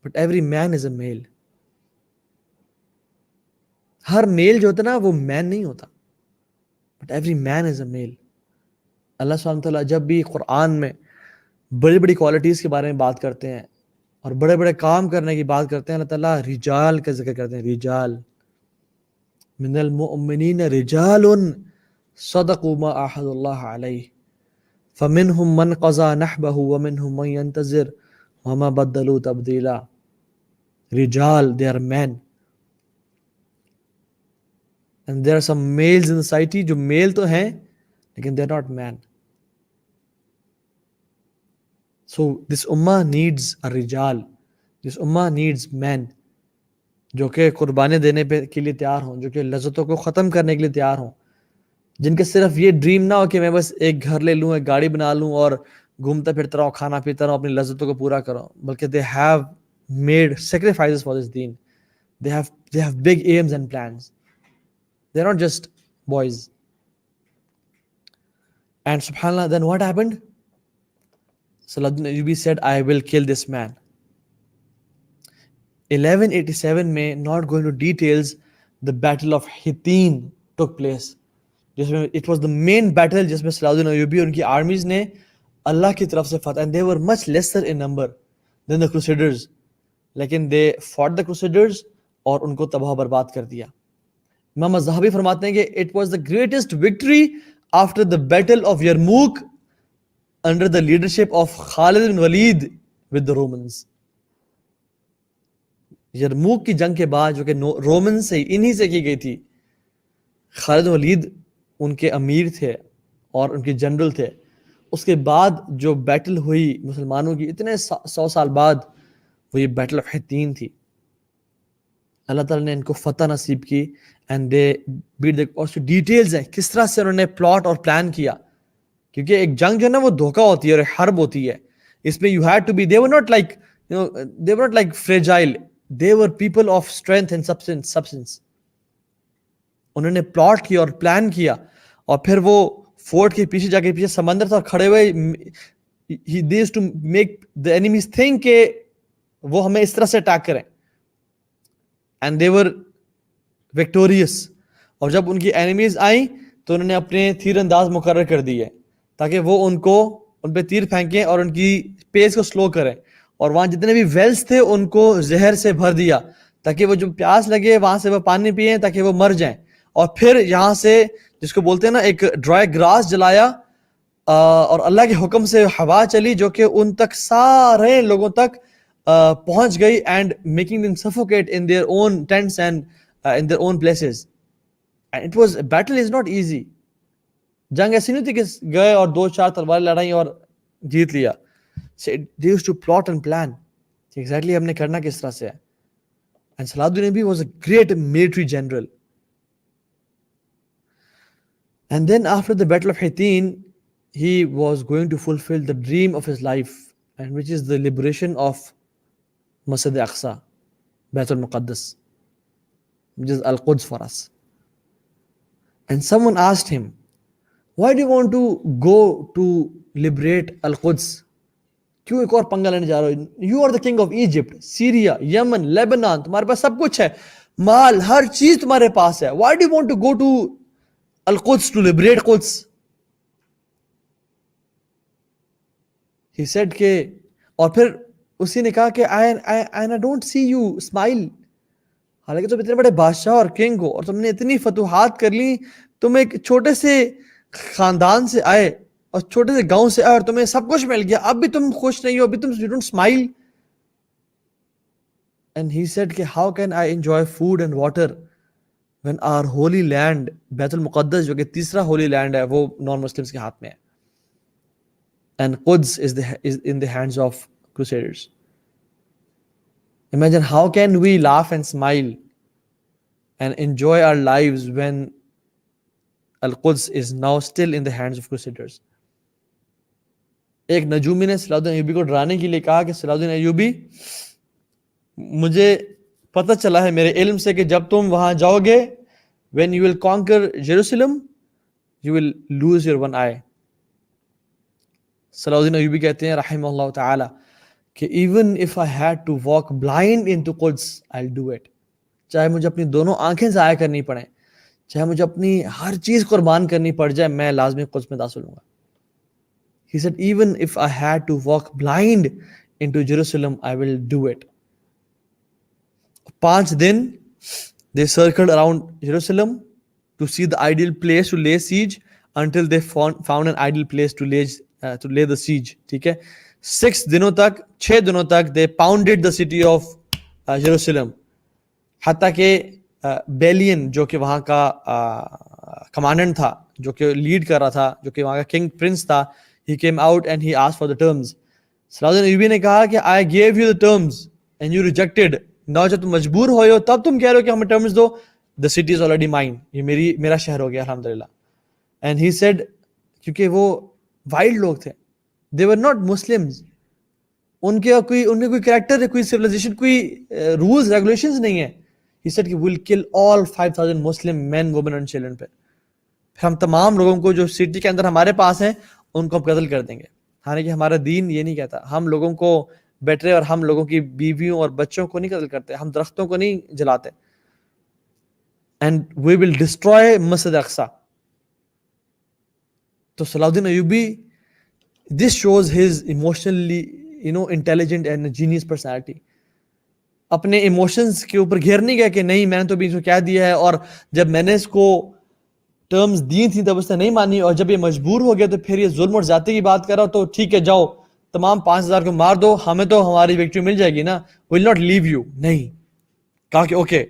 but every man is a male. ہر میل جو ہوتا ہے نا وہ مین نہیں ہوتا، بٹ ایوری مین از اے میل. اللہ سبحانہ وتعالیٰ جب بھی قرآن میں بڑی بڑی کوالٹیز کے بارے میں بات کرتے ہیں اور بڑے بڑے کام کرنے کی بات کرتے ہیں، اللہ تعالیٰ رجال کا ذکر کرتے ہیں. رجال من المؤمنین رجال صدقوا ما عاهدوا اللہ علیہ فمنهم من قضى نحبه ومنهم من ينتظر وما بدلوا تبدیلا. رجال، they are men. And there are some males in society جو میل تو ہیں لیکن they are not men. So this ummah needs a رجال. This ummah needs men جو کہ قربانی دینے کے لیے تیار ہوں، جو کہ لذتوں کو ختم کرنے کے لیے تیار ہوں، جن کے صرف یہ ڈریم نہ ہو کہ میں بس ایک گھر لے لوں، ایک گاڑی بنا لوں اور گھومتا پھرتا رہوں، کھانا پیتا رہوں، اپنی لذتوں کو پورا کروں، بلکہ they have made sacrifices for this deen. They have big aims and plans. They're not just boys. And subhanAllah, then what happened? Salah Ad-Din Ayyubi said, I will kill this man. 1187 میں, not going to details, the battle of Hittin took place. جس میں it was the main battle جس میں صلاح الدین ایوبی اور ان کی armies نے اللہ کی طرف سے فتح, and they were much lesser in number than the crusaders, لیکن دے فاٹ دا کروسیڈرز اور ان کو تباہ و برباد کر دیا. امام الذہبی فرماتے ہیں کہ it was the greatest victory after the battle of Yarmouk under the leadership of Khalid bin Walid with the Romans. Yarmouk کی جنگ کے بعد جو کہ رومن سے انہی سے کی گئی تھی, خالد بن ولید ان کے امیر تھے اور ان کے جنرل تھے, اس کے بعد جو بیٹل ہوئی مسلمانوں کی اتنے 100 سال بعد, وہ یہ بیٹل آف حطین تھی. اللہ تعالیٰ نے ان کو فتح نصیب کی, اینڈ دے بیٹ دا, اور ڈیٹیلز ہیں کس طرح سے انہوں نے پلاٹ اور پلان کیا, کیونکہ ایک جنگ جو ہے نا وہ دھوکہ ہوتی ہے اور حرب ہوتی ہے. اس میں you had to be, they were not like they were not like fragile, they were people of strength and substance. انہوں نے پلاٹ کیا اور پلان کیا, اور پھر وہ فورٹ کے پیچھے جا کے, پیچھے سمندر تھا, کھڑے ہوئے, they used to make the enemies think کہ وہ ہمیں اس طرح سے اٹیک کریں, and they were victorious. اور جب ان کی اینیمیز آئیں تو انہوں نے اپنے تیر انداز مقرر کر دیے تاکہ وہ ان پہ تیر پھینکیں اور ان کی پیس کو سلو کریں, اور وہاں جتنے بھی ویلز تھے ان کو زہر سے بھر دیا تاکہ وہ جو پیاس لگے وہاں سے وہ پانی پئیں تاکہ وہ مر جائیں. اور پھر یہاں سے جس کو بولتے ہیں نا ایک ڈرائی گراس جلایا, اور اللہ کے حکم سے ہوا چلی جو کہ ان تک سارے لوگوں تک پہنچ گئی, and making them suffocate in their own tents and in their own places. And it was, battle is not easy. جنگ ایسی نہیں تھی کہ گئے اور 2-4 تلواریں لڑائیں اور جیت لیا. They used to plot and plan. Exactly ہم نے کرنا کس طرح سے ہے. And صلاح الدین Ayubi was a great military general. And then after the battle of Hittin, he was going to fulfill the dream of his life, and which is the liberation of Masjid Aqsa, Bayt al-Muqaddas, which is Al-Quds for us. And someone asked him, why do you want to go to liberate Al-Quds? کیوں ایک اور پنگا لینے جا رہے ہو؟ You are the king of Egypt, Syria, Yemen, Lebanon, تمہارے پاس سب کچھ ہے, مال, ہر چیز تمہارے پاس ہے. Why do you want to go to Al-Quds to liberate Quds? He said کہ, اور پھر اسی نے کہا کہ I don't see you smile. حالانکہ تم اتنے بڑے بادشاہ اور کنگ ہو اور تم نے اتنی فتوحات کر لی, تم ایک چھوٹے سے خاندان سے آئے اور چھوٹے سے گاؤں سے آئے اور تمہیں سب کچھ مل گیا, اب بھی تم خوش نہیں ہو, ابھی تم you don't smile. And he said کہ how can I enjoy food and water when our holy land, بیت المقدس جو کہ تیسرا ہولی لینڈ ہے, وہ نان مسلمس کے ہاتھ میں ہے, and Quds is in the hands of crusaders. Imagine how can we laugh and smile and enjoy our lives when Al-Quds is now still in the hands of crusaders. ایک نجومی نے صلاح الدین ایوبی کو ڈرانے کے لیے کہا کہ صلاح الدین ایوبی, مجھے پتہ چلا ہے میرے علم سے کہ جب تم وہاں جاؤ گے, when you will conquer Jerusalem, you will lose your one eye. صلاح الدین ایوبی کہتے ہیں رحمہ اللہ تعالی کہ even if I had to walk blind into Quds, I'll do it. چاہے مجھے اپنی دونوں آنکھیں ضائع کرنی پڑیں, چاہے مجھے اپنی ہر چیز قربان کرنی پڑ جائے, میں لازمی قدس میں داخل ہوں گا. He said even if I had to walk blind into Jerusalem, I will do it. 5 then they circled around Jerusalem to see the ideal place to lay siege until they found an ideal place to lay the siege. ٹھیک ہے, 6 دنوں تک 6 دنوں تک they pounded the city of Jerusalem, حتیٰ کہ billion جو کہ وہاں کا کمانڈنٹ تھا, جو کہ لیڈ کر رہا تھا, جو کہ وہاں کا کنگ پرنس تھا, he came out and he asked for the terms. صلاح الدین ایوبی نے کہا کہ I gave you the terms and you rejected. نہ جب تم مجبور ہوئے ہو تب تم کہہ رہے ہو کہ ہمیں ٹرمز دو. The city is already mine, یہ میرا شہر ہو گیا الحمدللہ. And he said, کیونکہ وہ وائلڈ لوگ تھے, they were not Muslims, ان کے کوئی کریکٹر ہے, کوئی سیولائزیشن, کوئی رولز ریگولیشنز نہیں ہے. He said کہ we'll kill all 5,000 Muslim men, women and children. پھر ہم تمام لوگوں کو جو سٹی کے اندر ہمارے پاس ہیں ان کو ہم قتل کر دیں گے. حالانکہ ہمارا دین یہ نہیں کہتا, ہم لوگوں کو بیٹرے اور ہم لوگوں کی بیویوں اور بچوں کو نہیں قتل کرتے, ہم درختوں کو نہیں جلاتے. And we will destroy Masjid Aqsa. تو صلاح الدین Ayyubi, this shows his emotionally intelligent and genius personality. اپنے ایموشنز کے اوپر گھیر نہیں گیا کہ نہیں میں نے تو بھی اس کو کہہ دیا ہے, اور جب میں نے اس کو ٹرمز دی تھیں تب اس نے نہیں مانی, اور جب یہ مجبور ہو گیا تو پھر یہ ظلم اور زیادتی کی بات کر رہا, تو ٹھیک ہے جاؤ تمام 5,000 کو مار دو, ہمیں تو ہماری وکٹری مل جائے گی نا, ول ناٹ لیو یو. نہیں, کہا کہ اوکے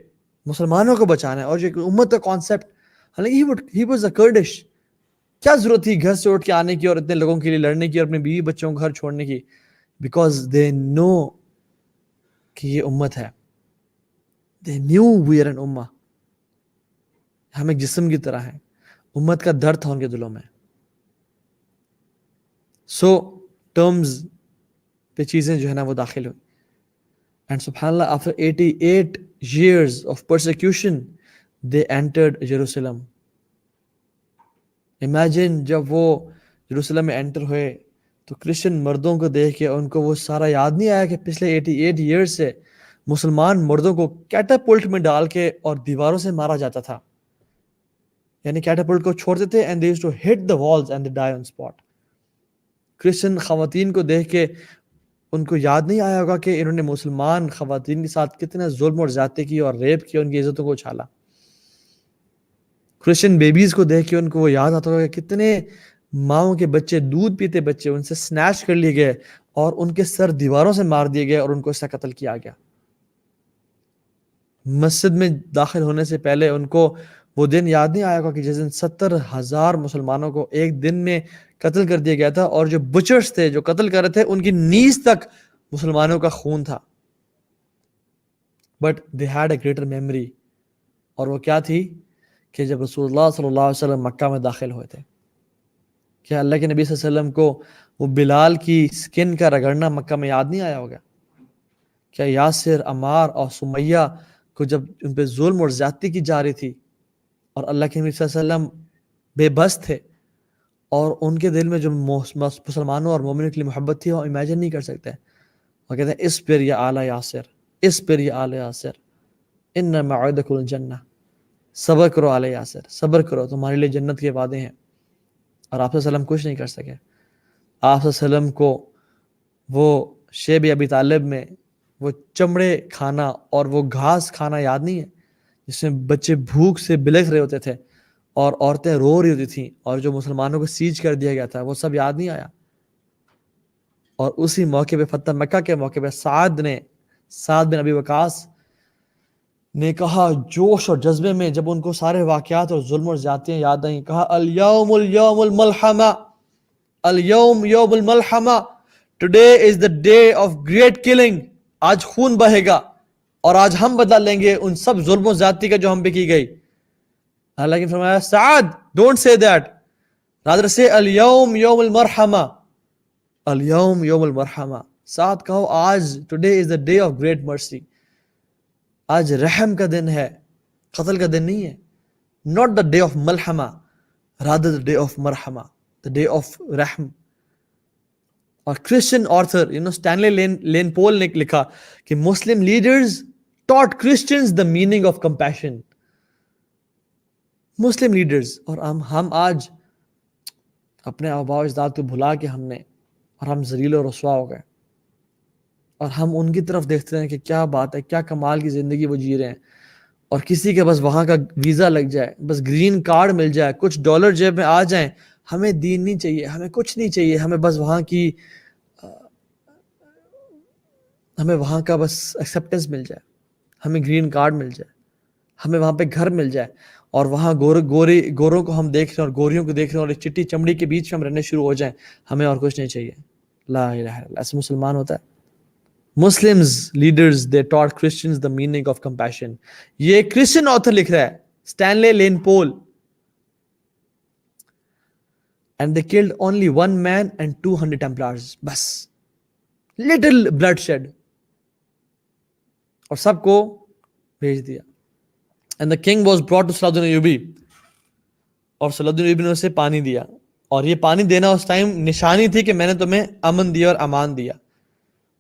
مسلمانوں کو بچانا ہے, اور جو امت کا کانسیپٹ, حالانکہ ہی واز اے کرڈش, کیا ضرورت تھی گھر سے اٹھ کے آنے کی اور اتنے لوگوں کے لیے لڑنے کی اور اپنے بیوی بچوں کو گھر چھوڑنے کی, بیکاز دے نو کہ یہ امت ہے. They knew we are an امہ, ہم ایک جسم کی طرح ہیں, امت کا درد تھا ان کے دلوں میں. سو ٹرمز پہ چیزیں جو ہے نا وہ داخل ہوئی. اینڈ سبحان اللہ, after 88 years of persecution they entered Jerusalem. Imagine جب وہ یروشلم میں انٹر ہوئے تو کرسچن مردوں کو دیکھ کے ان کو وہ سارا یاد نہیں آیا کہ پچھلے 88 ایئرز سے مسلمان مردوں کو کیٹاپلٹ میں ڈال کے اور دیواروں سے مارا جاتا تھا. یعنی کیٹاپلٹ کو چھوڑتے تھے and they used to hit the walls and they die on spot. Christian خواتین کو دیکھ کے ان کو یاد نہیں آیا ہوگا کہ انہوں نے مسلمان خواتین کے ساتھ کتنا ظلم اور زیادتی کی اور ریپ کی, ان کی عزتوں کو اچھالا. کرسچن بیبیز کو دیکھ کے ان کو وہ یاد آتا ہوگا کہ کتنے ماؤں کے بچے, دودھ پیتے بچے, ان سے سنیچ کر لیے گئے اور ان کے سر دیواروں سے مار دیے گئے اور ان کو اس سے قتل کیا گیا. مسجد میں داخل ہونے سے پہلے ان کو وہ دن یاد نہیں آیا ہوگا کہ جس دن 70,000 مسلمانوں کو ایک دن میں قتل کر دیا گیا تھا, اور جو بچرز تھے جو قتل کر رہے تھے ان کی نیز تک مسلمانوں کا خون تھا. But they had a greater memory, اور وہ کیا تھی کہ جب رسول اللہ صلی اللہ علیہ وسلم مکہ میں داخل ہوئے تھے, کیا اللہ کے نبی صلی اللہ علیہ وسلم کو وہ بلال کی سکن کا رگڑنا مکہ میں یاد نہیں آیا ہوگا؟ کیا یاسر, عمار اور سمیہ کو جب ان پہ ظلم اور زیادتی کی جا رہی تھی اور اللہ کے نبی صلی اللہ علیہ وسلم بے بس تھے, اور ان کے دل میں جو مسلمانوں اور مومنوں کے لیے محبت تھی وہ امیجن نہیں کر سکتے. وہ کہتے ہیں اصبر یا آل یاسر, اصبر یا آل یاسر ان موعدکم الجنہ, صبر کرو آل یاسر, صبر کرو تمہارے لیے جنت کے وعدے ہیں. اور آپ صلی اللہ علیہ وسلم کچھ نہیں کر سکے. آپ صلی اللہ علیہ وسلم کو وہ شیب ابی طالب میں وہ چمڑے کھانا اور وہ گھاس کھانا یاد نہیں ہے, جس میں بچے بھوک سے بلک رہے ہوتے تھے اور عورتیں رو رہی ہوتی تھیں, اور جو مسلمانوں کو سیج کر دیا گیا تھا وہ سب یاد نہیں آیا. اور اسی موقع پہ فتح مکہ کے موقع پہ سعد بن ابی وقاص نے کہا جوش اور جذبے میں, جب ان کو سارے واقعات اور ظلم اور زیادتیاں یاد آئیں, کہا الیوم الیوم الملحمہ, الیوم یوم الملحمہ, today is the day of great killing, آج خون بہے گا اور آج ہم بدلہ لیں گے ان سب ظلم و زیادتی کا جو ہم پہ کی گئی. اللہ نے فرمایا سعد ڈونٹ سے دیٹ, رادر سے الیوم یوم المرحمہ, الیوم یوم المرحمہ. سعد کہو آج today is the day of great مرسی, آج رحم کا دن ہے, قتل کا دن نہیں ہے. not the day of ملحمہ, rather the day of مرحمہ, the day of رحم. اور کرسچن آرتھر اسٹینلے لین پول نے لکھا کہ Muslim leaders taught Christians the meaning of compassion. Muslim leaders, اور ہم آج اپنے آباء و اجداد کو بھلا کے ہم نے, اور ہم ذلیل و رسوا ہو گئے, اور ہم ان کی طرف دیکھتے ہیں کہ کیا بات ہے, کیا کمال کی زندگی وہ جی رہے ہیں, اور کسی کے بس وہاں کا ویزا لگ جائے, بس گرین کارڈ مل جائے, کچھ ڈالر جیب میں آ جائیں, ہمیں دین نہیں چاہیے, ہمیں کچھ نہیں چاہیے, ہمیں بس وہاں کی ہمیں وہاں کا بس ایکسیپٹنس مل جائے, ہمیں گرین کارڈ مل جائے, ہمیں وہاں پہ گھر مل جائے, اور وہاں گوروں کو ہم دیکھ رہے ہیں اور گوریوں کو دیکھ رہے ہیں, اور ایک چٹی چمڑی کے بیچ میں ہم رہنے شروع ہو جائیں, ہمیں اور کچھ نہیں چاہیے. لا الہ الا اللہ, ایسے مسلمان ہوتا ہے؟ Muslims leaders they taught Christians the meaning of compassion. یہ کرسچن آتھر لکھ رہا ہے, Stanley Lane Poole. And they killed only one man and 200 Templars. بس little bloodshed, اور سب کو بھیج دیا. And the king was brought to صلاح الدین ایوبی, اور صلاح الدین ایوبی نے اسے پانی دیا, اور یہ پانی دینا اس ٹائم نشانی تھی کہ میں نے تمہیں امن دیا اور امان دیا.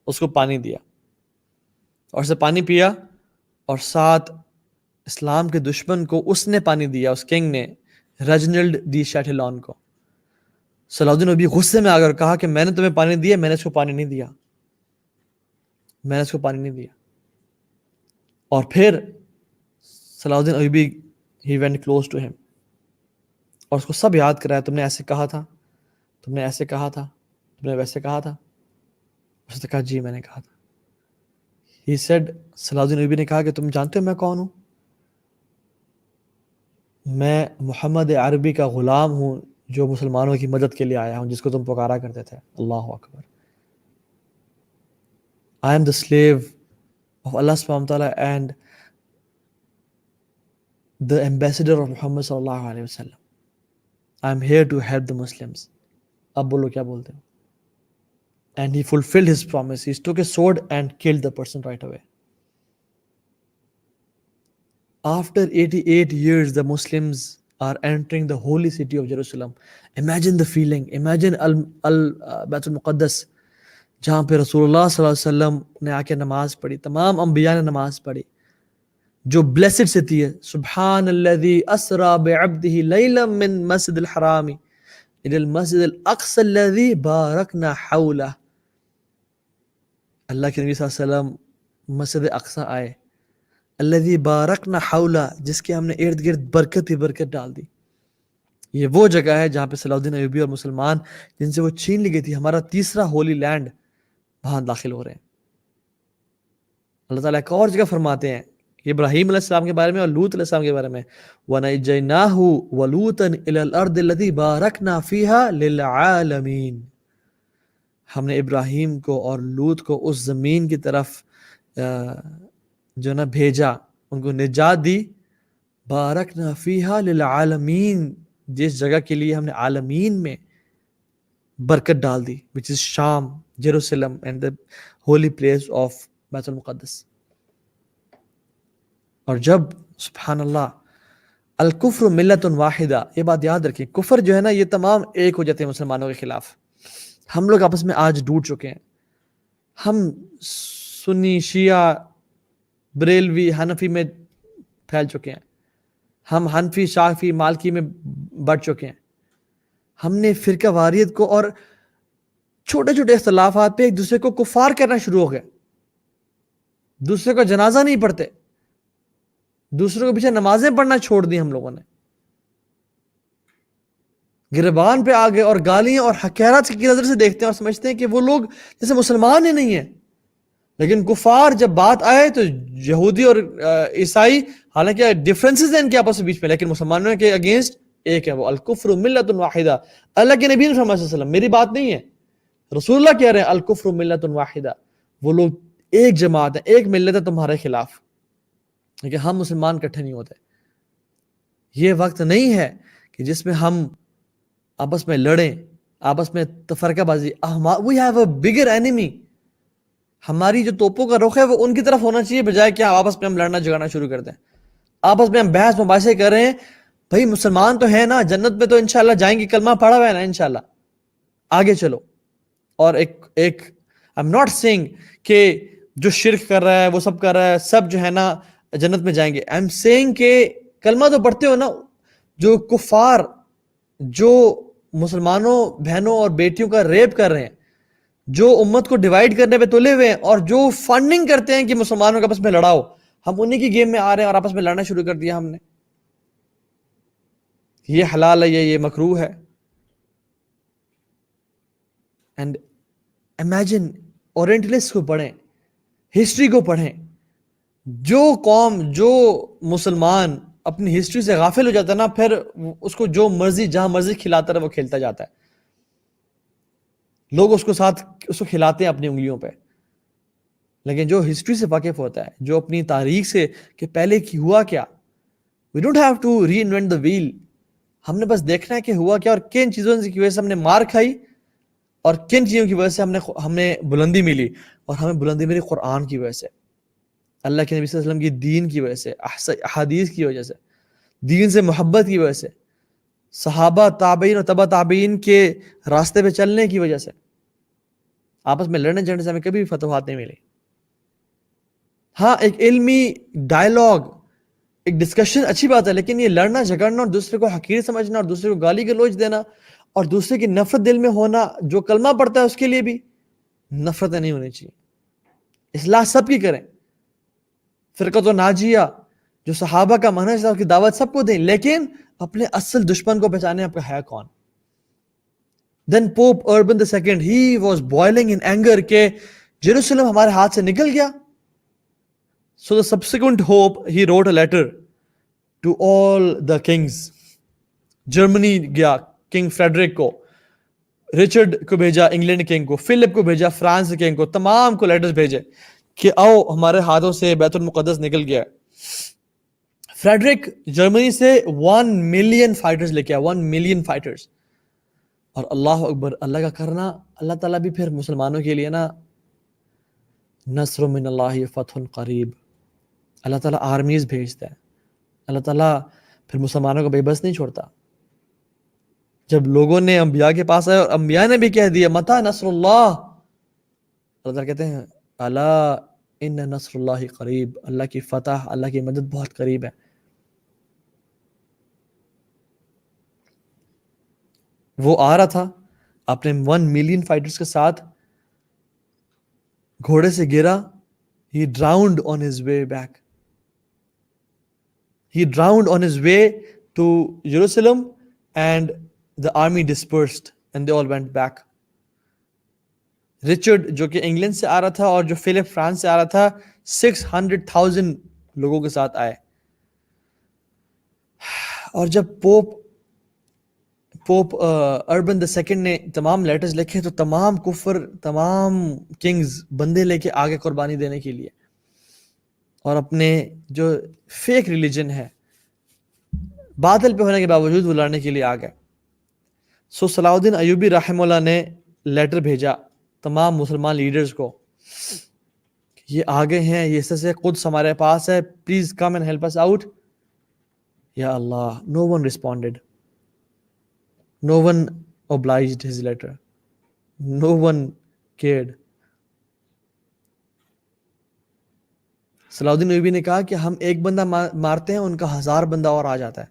اس کو پانی دیا اور اسے پانی پیا, اور ساتھ اسلام کے دشمن کو اس نے پانی دیا, اس کنگ نے, ریجنلڈ ڈی شیٹلان کو. صلاح الدین ایوبی غصے میں آ کر کہا کہ میں نے تمہیں پانی دیا، میں نے اس کو پانی نہیں دیا، میں نے اس کو پانی نہیں دیا. اور پھر صلاح الدین Ayyubi he went close to him, اور اس کو سب یاد کرایا، تم نے ایسے کہا تھا، تم نے ایسے کہا تھا، تم نے ویسے کہا تھا. اس نے کہا جی میں نے کہا تھا. ہی سیڈ، صلاح الدین ایوبی نے کہا کہ تم جانتے ہو میں کون ہوں؟ میں محمد عربی کا غلام ہوں جو مسلمانوں کی مدد کے لیے آیا ہوں، جس کو تم پکارا کرتے تھے. اللہ اکبر. I am the slave of Allah subhanahu wa ta'ala and the ambassador of Muhammad sallallahu alayhi wa sallam. I am here to help the Muslims. اب بولو کیا بولتے ہو؟ And he fulfilled his promise. He took a sword and killed the person right away. After 88 years, the Muslims are entering the holy city of Jerusalem. Imagine the feeling. Imagine Bayt al-Muqaddas, جہاں پہ رسول اللہ صلی اللہ علیہ وسلم نے آ کے نماز پڑھی، تمام انبیاء نے نماز پڑھی، جو بلیسڈ سٹی ہے. سبحان الذی اسرا بعبدہ لیلا من مسجد الحرام الی المسجد الاقصی الذی بارکنا حولہ. اللہ کے نبی صلی اللہ علیہ وسلم مسجد اقصی آئے، الذی بارکنا حولہ، جس کے ہم نے ارد گرد برکت ہی برکت ڈال دی. یہ وہ جگہ ہے جہاں پہ صلاح الدین ایوبی اور مسلمان جن سے وہ چھین لی گئی تھی، ہمارا تیسرا ہولی لینڈ، وہاں داخل ہو رہے ہیں. اللہ تعالیٰ ایک اور جگہ فرماتے ہیں ابراہیم علیہ السلام کے بارے میں اور لوط علیہ السلام کے بارے میں، وَنَجَّيْنَاهُ وَلُوطًا إِلَى الْأَرْضِ الَّتِي بَارَكْنَا فِيهَا لِلْعَالَمِينَ. ہم نے ابراہیم کو اور لوط کو اس زمین کی طرف جو نا بھیجا، ان کو نجات دی. بارکنا فیہا للعالمین، جس جگہ کے لیے ہم نے عالمین میں برکت ڈال دی، which is شام، Jerusalem and the holy place of بیت المقدس. اور جب سبحان اللہ الکفر ملت واحدہ، یہ بات یاد رکھیں، کفر جو ہے نا یہ تمام ایک ہو جاتے ہیں مسلمانوں کے خلاف. ہم لوگ آپس میں آج ٹوٹ چکے ہیں. ہم سنی، شیعہ، بریلوی، حنفی میں پھیل چکے ہیں. ہم حنفی، شافعی، مالکی میں بڑھ چکے ہیں. ہم نے فرقہ واریت کو اور چھوٹے چھوٹے اختلافات پہ ایک دوسرے کو کفار کرنا شروع ہو گئے. دوسرے کو جنازہ نہیں پڑھتے، دوسروں کے پیچھے نمازیں پڑھنا چھوڑ دی ہم لوگوں نے. گریبان پہ آگے اور گالیاں اور حقیرت کی نظر سے دیکھتے ہیں اور سمجھتے ہیں کہ وہ لوگ جیسے مسلمان ہی نہیں ہیں. لیکن کفار جب بات آئے تو یہودی اور عیسائی، حالانکہ ڈفرینسز ہیں ان کے آپس میں بیچ میں، لیکن مسلمانوں کے اگینسٹ ایک ہے، وہ الکفر ملت واحدہ. اللہ کے نبی صلی اللہ علیہ وسلم، میری بات نہیں ہے، رسول اللہ کہہ رہے ہیں الکفر ملت واحدہ. وہ لوگ ایک جماعت ہے، ایک ملت ہے تمہارے خلاف، لیکن ہم مسلمان اکٹھے نہیں ہوتے. یہ وقت نہیں ہے کہ جس میں ہم آپس میں لڑیں، آپس میں تفرقہ بازی. We have a bigger enemy. ہماری جو توپوں کا رخ ہے وہ ان کی طرف ہونا چاہیے، بجائے کہ آپس میں ہم لڑنا جھگڑنا شروع کر دیں. آپس میں ہم بحث مباحثے کر رہے ہیں. بھائی مسلمان تو ہیں نا، جنت میں تو انشاءاللہ جائیں گے، کلمہ پڑھا ہوا ہے نا انشاءاللہ، آگے چلو. اور ایک I'm not saying کہ جو شرک کر رہا ہے وہ سب کر رہا ہے سب جو ہے نا جنت میں جائیں گے. I'm saying کہ کلمہ تو پڑھتے ہو نا. جو کفار جو مسلمانوں بہنوں اور بیٹیوں کا ریپ کر رہے ہیں، جو امت کو ڈیوائیڈ کرنے پہ تلے ہوئے ہیں، اور جو فنڈنگ کرتے ہیں کہ مسلمانوں کا آپس میں لڑاؤ، ہم انہی کی گیم میں آ رہے ہیں اور آپس میں لڑنا شروع کر دیا ہم نے. یہ حلال ہے، یہ مکروہ ہے. اینڈ امیجن، اورینٹلسٹ کو پڑھیں، ہسٹری کو پڑھیں. جو قوم، جو مسلمان اپنی ہسٹری سے غافل ہو جاتا ہے نا، پھر اس کو جو مرضی جہاں مرضی کھلاتا رہے وہ کھیلتا جاتا ہے. لوگ اس کو کھلاتے ہیں اپنی انگلیوں پہ. لیکن جو ہسٹری سے واقف ہوتا ہے، جو اپنی تاریخ سے کہ پہلے کی ہوا کیا، we don't have to reinvent the wheel. ہم نے بس دیکھنا ہے کہ ہوا کیا اور کن چیزوں کی وجہ سے ہم نے مار کھائی اور کن چیزوں کی وجہ سے ہم نے بلندی ملی. اور ہمیں بلندی ملی قرآن کی وجہ سے، اللہ کے نبی صلی اللہ علیہ وسلم کی دین کی وجہ سے، احادیث کی وجہ سے، دین سے محبت کی وجہ سے، صحابہ، تابعین اور تبع تابعین کے راستے پہ چلنے کی وجہ سے. آپس میں لڑنے جھگڑنے سے ہمیں کبھی بھی فتوحات نہیں ملی. ہاں ایک علمی ڈائلاگ، ایک ڈسکشن اچھی بات ہے، لیکن یہ لڑنا جھگڑنا اور دوسرے کو حقیر سمجھنا اور دوسرے کو گالی گلوچ دینا اور دوسرے کی نفرت دل میں ہونا، جو کلمہ پڑھتا ہے اس کے لیے بھی نفرتیں نہیں ہونی چاہیے. اصلاح سب کی کریں. فرقۃ ناجیہ جو صحابہ کا منہج تھا، کی دعوت سب کو دیں، لیکن اپنے اصل دشمن کو پہچانے آپ کا ہے کون. Then Pope Urban II, he was boiling in anger کہ جیروسلم ہمارے ہاتھ سے نکل گیا. So the subsequent hope, he wrote a letter to all the kings. Germany گیا کنگ فریڈرک کو، رچرڈ کو بھیجا انگلینڈ کنگ کو، فلپ کو بھیجا فرانس کنگ کو، تمام کو لیٹرز بھیجے کہ آؤ ہمارے ہاتھوں سے بیت المقدس نکل گیا. فریڈرک جرمنی سے 1 ملین فائٹرز لے کے آیا، 1 ملین فائٹرز. اور اللہ اکبر، اللہ کا کرنا، اللہ تعالیٰ بھی پھر مسلمانوں کے لیے نا نصر من اللہ فتح قریب، اللہ تعالیٰ آرمیز بھیجتا ہے. اللہ تعالیٰ پھر مسلمانوں کو بے بس نہیں چھوڑتا. جب لوگوں نے انبیاء کے پاس آئے اور انبیاء نے بھی کہہ دیا متی نصر اللہ، اللہ تعالیٰ کہتے ہیں الا ان نصر اللہ قریب، اللہ کی فتح، اللہ کی مدد بہت قریب ہے. وہ آ رہا تھا اپنے 1 ملین فائٹرز کے ساتھ، گھوڑے سے گرا. He drowned on his way back. He drowned on his way to Jerusalem and the army dispersed and they all went back. Richard جو کہ انگلینڈ سے آ رہا تھا اور جو فلپ فرانس سے آ رہا تھا 600,000 لوگوں کے ساتھ آئے. اور جب پوپ اربن II نے تمام لیٹرز لکھے تو تمام کفر، تمام کنگز بندے لے کے آگے قربانی دینے کے لیے اور اپنے جو فیک ریلیجن ہے باطل پہ ہونے کے باوجود وہ لڑنے کے لیے آ گئے. سو صلاح الدین ایوبی رحمہ اللہ نے لیٹر بھیجا تمام مسلمان لیڈرز کو، یہ آگے ہیں، یہ سے قدس ہمارے پاس ہے، please come and help us out. یا اللہ، no one responded. No one obliged his letter. No one cared. صلاح الدین ایوبی نے کہا کہ ہم ایک بندہ مارتے ہیں، ان کا 1000 بندہ اور آ جاتا ہے.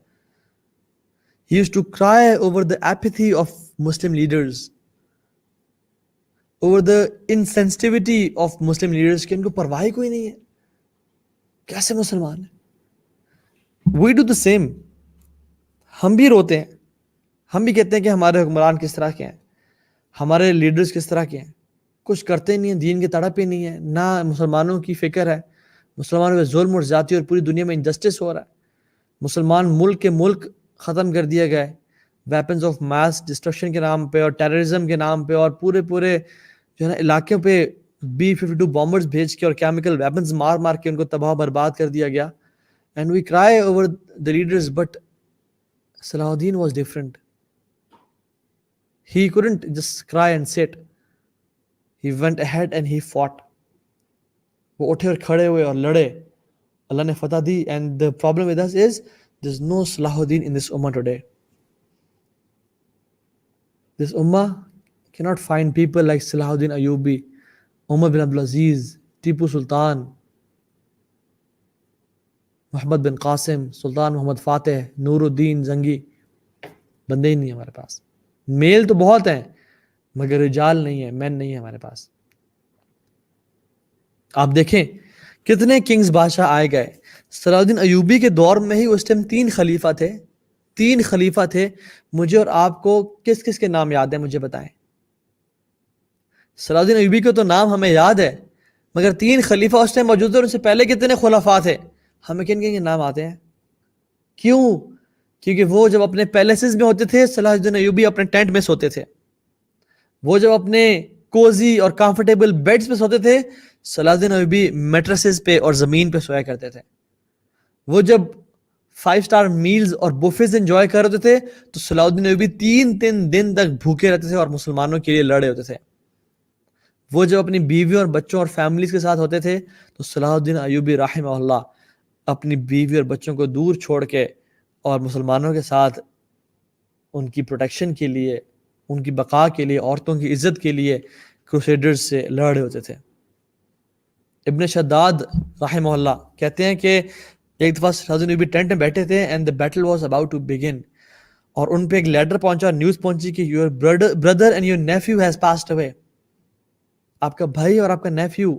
He used to cry over the apathy of Muslim leaders, over the insensitivity of Muslim leaders کہ ان کو پرواہ ہی کوئی نہیں ہے، کیسے مسلمان ہیں. We do the same. ہم بھی روتے ہیں، ہم بھی کہتے ہیں کہ ہمارے حکمران کس طرح کے ہیں، ہمارے لیڈرز کس طرح کے ہیں، کچھ کرتے نہیں ہیں، دین کی تڑپ ہی نہیں ہے، نہ مسلمانوں کی فکر ہے. مسلمانوں پہ ظلم اور زیادتی اور پوری دنیا میں انجسٹس ہو رہا ہے. مسلمان ملک کے ملک ختم کر دیے گئے ویپنز آف ماس ڈسٹرکشن کے نام پہ اور ٹیررزم کے نام پہ، اور پورے جو ہے نا علاقوں پہ B-52 بامبرز بھیج کے اور کیمیکل ویپنز مار کے ان کو تباہ برباد کر دیا گیا. اینڈ وی کرائی over the leaders, but Salahuddin was different. He couldn't just cry and sit. He went ahead and he fought. وہ اٹھے اور کھڑے ہوئے اور لڑے، اللہ نے فتح دی. And the problem with us is there's no Salahuddin in this ummah today. This ummah cannot find people like Salahuddin Ayyubi, Umar bin Abdul Aziz, Tipu Sultan, محمد بن قاسم، سلطان محمد فاتح، نور الدین زنگی. بندے ہی نہیں ہمارے پاس. میل تو بہت ہیں مگر رجال نہیں ہے، مین نہیں ہے ہمارے پاس. آپ دیکھیں کتنے کنگز بادشاہ آئے گئے. صلاح الدین ایوبی کے دور میں ہی اس ٹائم 3 خلیفہ تھے. 3 خلیفہ تھے. مجھے اور آپ کو کس کس کے نام یاد ہیں مجھے بتائیں. صلاح الدین ایوبی کے تو نام ہمیں یاد ہے مگر 3 خلیفہ اس ٹائم موجود تھے. ان سے پہلے کتنے خلفاء تھے ہمیں کن کے نام آتے ہیں؟ کیوں؟ کیونکہ وہ جب اپنے پیلیسز میں ہوتے تھے صلاح الدین ایوبی اپنے ٹینٹ میں سوتے تھے. وہ جب اپنے کوزی اور کمفرٹیبل بیڈز پہ سوتے تھے صلاح الدین ایوبی میٹریسز پہ اور زمین پہ سویا کرتے تھے. وہ جب 5 اسٹار میلز اور بوفیز انجوائے کر رہے تھے تو صلاح الدین ایوبی 3 دن تک بھوکے رہتے تھے اور مسلمانوں کے لیے لڑے ہوتے تھے. وہ جب اپنی بیویوں اور بچوں اور فیملیز کے ساتھ ہوتے تھے تو صلاح الدین ایوبی رحمہ اللہ اپنی بیوی اور بچوں کو دور چھوڑ کے اور مسلمانوں کے ساتھ ان کی پروٹیکشن کے لیے، ان کی بقا کے لیے، عورتوں کی عزت کے لیے کروسیڈرز سے لڑ رہے ہوتے تھے. ابن شداد رحمہ اللہ کہتے ہیں کہ ایک دفعہ صلاح الدین ایوبی ٹینٹ میں بیٹھے تھے and the battle was about to begin. اور ان پہ ایک لیٹر پہنچا, نیوز پہنچی کہ your brother and your nephew has passed away, آپ کا بھائی اور آپ کا نیفیو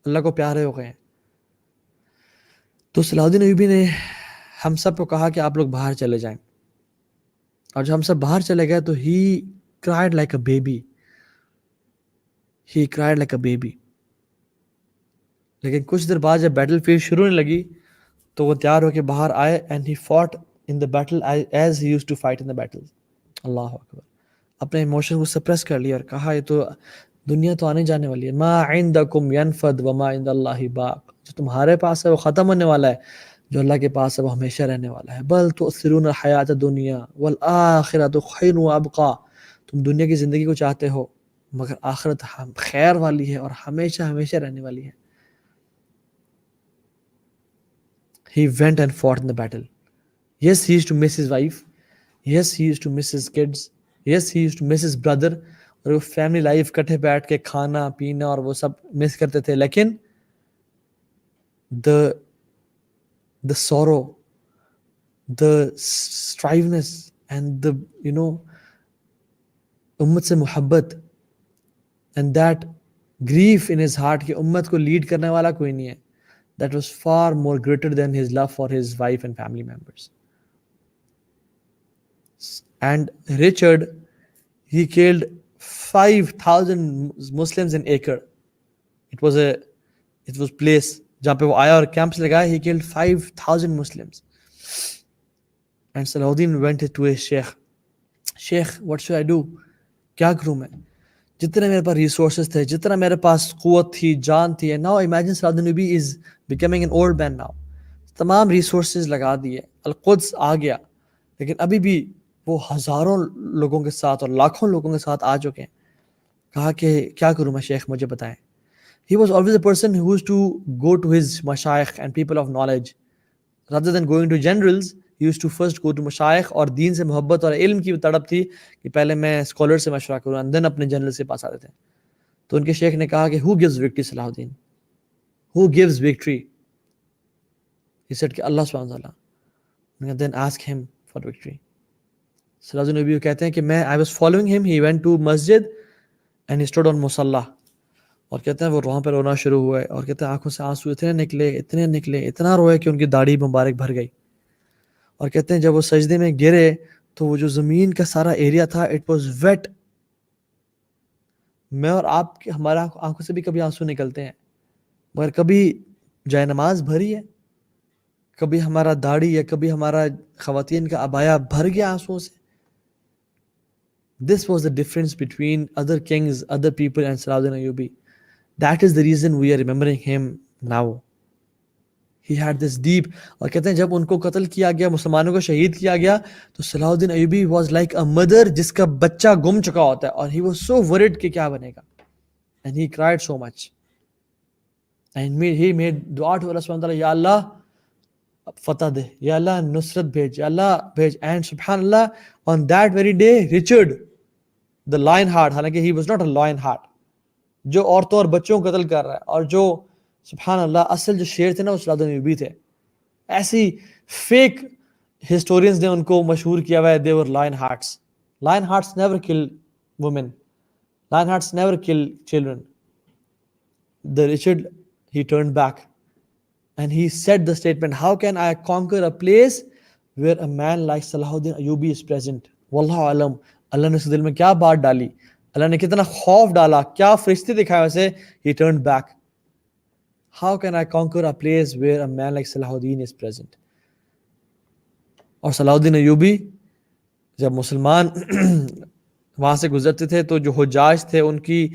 اللہ کو پیارے ہو گئے ہیں. تو صلاح الدین ایوبی نے ہم سب کو کہا کہ آپ لوگ باہر چلے جائیں, اور جب ہم سب باہر چلے گئے تو ہی cried like a baby, he cried like a baby. لیکن کچھ دیر بعد جب بیٹل فیلڈ شروع ہونے لگی تو وہ تیار ہو کے باہر آئے, and he fought in the battle as he used to fight in the battles. اللہ اکبر. اپنے ایموشن کو سپریس کر لیا اور کہا یہ تو دنیا تو آنے جانے والی ہے. ما عندکم ینفد وما عند اللہ باق, جو تمہارے پاس ہے وہ ختم ہونے والا ہے, جو اللہ کے پاس ہے وہ ہمیشہ رہنے والا ہے. بل تؤثرون الحیات الدنیا والآخرۃ خیر وابقی, تم دنیا کی زندگی کو چاہتے ہو مگر آخرت خیر والی ہے اور ہمیشہ ہمیشہ رہنے والی ہے. He went and fought in the battle. Yes, he used to miss his wife. Yes, he used to miss his kids. Yes, he used to miss his brother. اور وہ فیملی لائف کٹھے بیٹھ کے کھانا پینا اور وہ سب مس کرتے تھے. لیکن the sorrow, the striveness and the امت سے محبت and that grief in his heart کہ امت کو لیڈ کرنے والا کوئی نہیں ہے, that was far more greater than his love for his wife and family members. And Richard, he killed 5,000 Muslims in Acre. It was place جہاں پہ وہ آیا اور کیمپس لگایا. He killed 5,000 Muslims. And Salahuddin went to his Sheikh, what should I do? کیا کروں میں؟ جتنے میرے پاس ریسورسز تھے, جتنا میرے پاس قوت تھی, جان تھی. And now imagine Salahuddin Ayyubi is becoming an old man now. تمام ریسورسز لگا دیے, القدس آ گیا, لیکن ابھی بھی وہ ہزاروں لوگوں کے ساتھ اور لاکھوں لوگوں کے ساتھ آ چکے ہیں. کہا کہ کیا کروں میں شیخ, مجھے بتائیں. He was always a person who used to go to his mashayikh and people of knowledge. Rather than going to generals, he used to first go to mashayikh, اور دین سے محبت اور علم کی تڑپ تھی کہ پہلے میں اسکالر سے مشورہ کروں and then اپنے جنرل سے پاس آتے تھے. تو ان کے شیخ نے کہا کہ who gives victory صلاح الدین, who gives victory? He said کہ اللہ سبحانہ وتعالی. Then ask him for victory. صلاح الدین نبی کہتے ہیں کہ میں I was following him, he went to masjid and he stood on musalla. اور کہتے ہیں وہ وہاں پہ رونا شروع ہوئے, اور کہتے ہیں آنکھوں سے آنسو اتنے نکلے, اتنا روئے کہ ان کی داڑھی مبارک بھر گئی. اور کہتے ہیں جب وہ سجدے میں گرے تو وہ جو زمین کا سارا ایریا تھا it was wet. میں اور آپ ہمارا آنکھوں سے بھی کبھی آنسو نکلتے ہیں, مگر کبھی جائے نماز بھری ہے, کبھی ہمارا داڑھی ہے, کبھی ہمارا خواتین کا عبایا بھر گیا آنسوؤں سے. This was the difference between other kings, other people and Salahuddin Ayyubi. That is the reason we are remembering him now. He had this deep. اور کہتے ہیں جب ان کو قتل کیا گیا, مسلمانوں کو شہید کیا گیا, تو صلاح الدین Ayubi was like a mother جس کا بچہ گم چکا ہوتا ہے, اور he was so worried کہ کیا بنے گا. And he cried so much. And he made dua to Allah subhanahu wa ta'ala, یا اللہ فتح دے, یا اللہ نصرت بھیج, یا اللہ بھیج. And subhanallah, on that very day, Richard, the lion heart, حالانکہ he was not a lion heart, جو عورتوں اور بچوں کو قتل کر رہا ہے, اور جو سبحان اللہ اصل جو شیر تھے نا وہ صلاح الدین ایوبی تھے. ایسی فیک ہسٹورینز نے ان کو مشہور کیا ہوا ہے, they were lion hearts. Lion hearts never kill women. Lion hearts never kill children. The Richard, he turned back and he said the statement, how can I conquer a place where a man like Salahuddin Ayyubi is present? Wallahu alam. اللہ نے اس دل میں کیا بات ڈالی, اللہ نے کتنا خوف ڈالا, کیا فرشتے دکھائے اسے. He turned back. How can I conquer a place where a man like Salahuddin is present? اور صلاح الدین ایوبی جب مسلمان وہاں سے گزرتے تھے تو جو حجاج تھے ان کی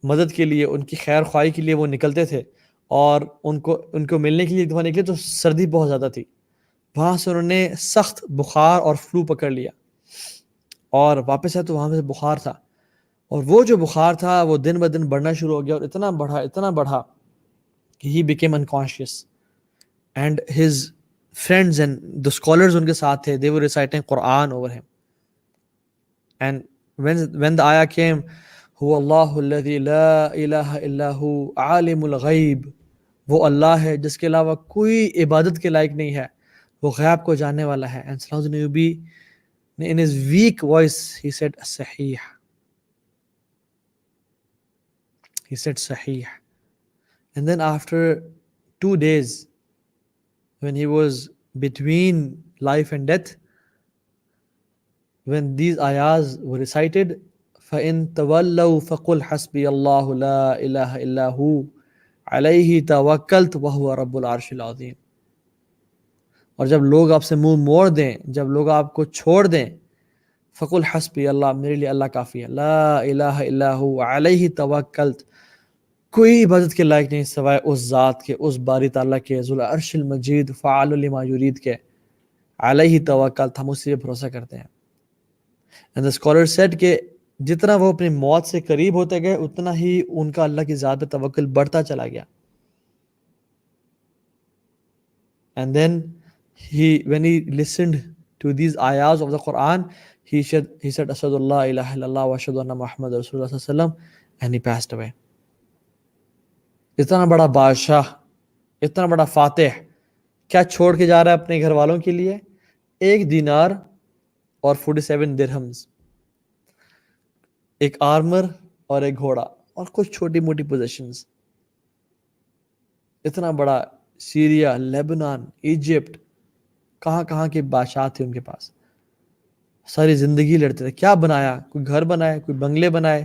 مدد کے لیے, ان کی خیر خواہی کے لیے وہ نکلتے تھے, اور ان کو ملنے کے لیے وہاں نکلے تو سردی بہت زیادہ تھی. وہاں سے انہوں نے سخت بخار اور فلو پکڑ لیا, اور واپس آئے تو وہاں سے بخار تھا, اور وہ جو بخار تھا وہ دن بہ دن بڑھنا شروع ہو گیا, اور اتنا بڑھا کہ he became unconscious. And his friends and the scholars ان کے ساتھ تھے, they were reciting Quran over him. And when the ayah came, هو الله الذي لا إله إلا هو عالم الغیب, وہ اللہ ہے جس کے علاوہ کوئی عبادت کے لائق نہیں ہے, وہ غیب کو جاننے والا ہے. And Salahuddin Ayyubi In his weak voice, he said Sahih. He said Sahih. And then after 2 days, when he was between life and death, when these ayahs were recited, فَإِن تَوَلَّوْا فَقُلْ حَسْبِيَ اللَّهُ لَا إِلَهَ إِلَّا هُوَ عَلَيْهِ تَوَكَّلْتُ وَهُوَ رَبُّ الْعَرْشِ الْعَظِيمِ. اور جب لوگ آپ سے منہ موڑ دیں، جب لوگ آپ کو چھوڑ دیں، فقل حسبی اللہ، میرے لیے اللہ کافی ہے، لا الہ الا ہو علیہ توکلت، کوئی عبادت کے لائق نہیں سوائے اس ذات کے، اس باری تعالیٰ کے، ذو العرش المجید، فعال لما یرید کے، علیہ توکلت، ہم اسی پہ بھروسہ کرتے ہیں. And the scholar said کہ جتنا وہ اپنی موت سے قریب ہوتے گئے اتنا ہی ان کا اللہ کی ذات پہ توکل بڑھتا چلا گیا. And then when he listened to these ayahs of the Quran, he said Ashhadu an la ilaha illallah wa ashhadu anna Muhammad Rasulullah sallallahu alaihi wasallam, and he passed away. اتنا بڑا بادشاہ، اتنا بڑا فاتح، کیا چھوڑ کے جا رہا ہے اپنے گھر والوں کے لیے؟ 1 دینار اور 47 درہمز، ایک آرمر اور ایک گھوڑا اور کچھ چھوٹی موٹی پوزیشنز. اتنا بڑا سیریا، لیبنان، ایجپٹ، کہاں کے بادشاہ تھے ان کے پاس، ساری زندگی لڑتے تھے. کیا بنایا؟ کوئی گھر بنائے، کوئی بنگلے بنائے،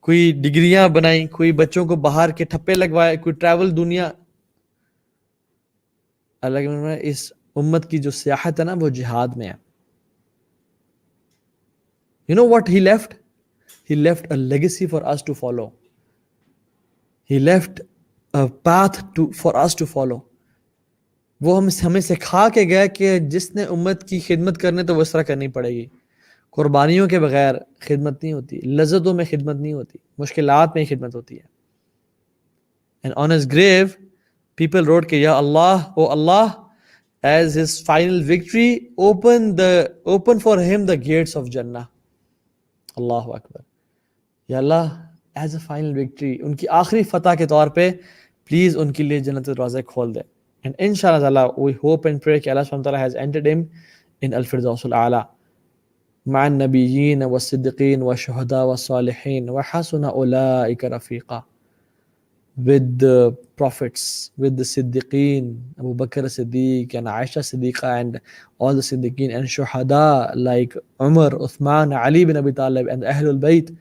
کوئی ڈگریاں بنائیں، کوئی بچوں کو باہر کے ٹھپے لگوائے، کوئی ٹریول دنیا. اللہ کے اس امت کی جو سیاحت ہے نا وہ جہاد میں ہے. You know what he left? He left a legacy for us to follow. He left a path for us to follow. وہ ہمیں سکھا کے گیا کہ جس نے امت کی خدمت کرنے تو وہ اس طرح کرنی پڑے گی. قربانیوں کے بغیر خدمت نہیں ہوتی، لذتوں میں خدمت نہیں ہوتی، مشکلات میں ہی خدمت ہوتی ہے. And on his grave, people wrote کہ یا اللہ، او اللہ, as his final victory, open for him the gates of Jannah. اللہ اکبر. یا اللہ, as a final victory, ان کی آخری فتح کے طور پہ پلیز ان کے لیے جنت کے دروازے کھول دے. And inshallah ta'ala, we hope and pray کہ اللہ سبحانہ وتعالی has entered him in الفردوس الأعلى مع النبيين والصديقين والشهداء والصالحين وحسن أولئك رفيقا. With the prophets, with the Siddiqeen, Abu Bakr Siddiq and Aisha Siddiqa and all the Siddiqeen, and Shuhada like Umar, Uthman, Ali bin Abi Talib, and the Ahlul Bayt,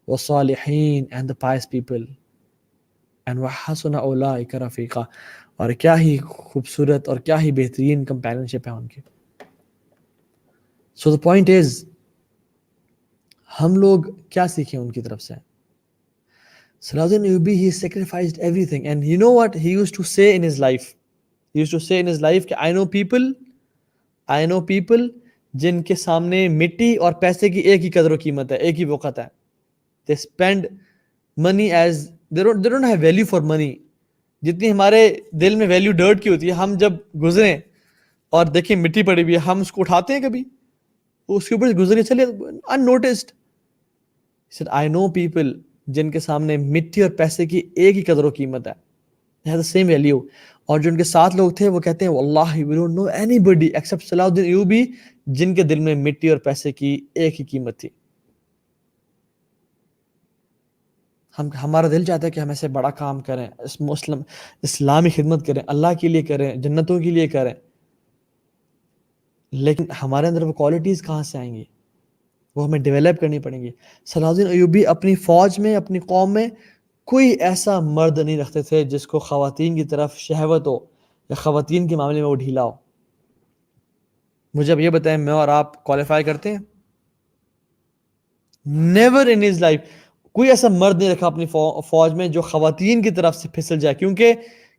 wa Salihin, and the pious people. And وَحَسُنَ أُولَٰئِكَ رَفِيقًا. اور کیا ہی خوبصورت اور کیا ہی بہترین کمپینشپ ہے ان کی. So the point is, ہم لوگ کیا سیکھیں ان کی طرف سے؟ Salahuddin Ayyubi, he sacrificed everything. And you know what he used to say in his life? He used to say in his life کہ I know people جن کے سامنے مٹی اور پیسے کی ایک ہی قدر و قیمت ہے، ایک ہی وقت ہے. They spend money as they don't have value for money. جتنی ہمارے دل میں ویلیو ڈرٹ کی ہوتی ہے، ہم جب گزریں اور دیکھیں مٹی پڑی ہوئی ہے، ہم اس کو اٹھاتے ہیں کبھی؟ اس کے اوپر سے گزرے چلے unnoticed. He said I know people جن کے سامنے مٹی اور پیسے کی ایک ہی قدر و قیمت ہے. They have the same value. اور جو ان کے ساتھ لوگ تھے وہ کہتے ہیں واللہ we don't know anybody except Salahuddin Ayyubi جن کے دل میں مٹی اور پیسے کی ایک ہی قیمت تھی. ہمارا دل چاہتا ہے کہ ہم ایسے بڑا کام کریں، اسلامی خدمت کریں، اللہ کے لیے کریں، جنتوں کے لیے کریں، لیکن ہمارے اندر وہ کوالٹیز کہاں سے آئیں گی؟ وہ ہمیں ڈیولپ کرنی پڑیں گی. صلاح الدین ایوبی اپنی فوج میں، اپنی قوم میں کوئی ایسا مرد نہیں رکھتے تھے جس کو خواتین کی طرف شہوت ہو یا خواتین کے معاملے میں وہ ڈھیلا ہو. مجھے اب یہ بتائیں، میں اور آپ کوالیفائی کرتے ہیں؟ Never in his life. کوئی ایسا مرد نہیں رکھا اپنی فوج میں جو خواتین کی طرف سے پھسل جائے، کیونکہ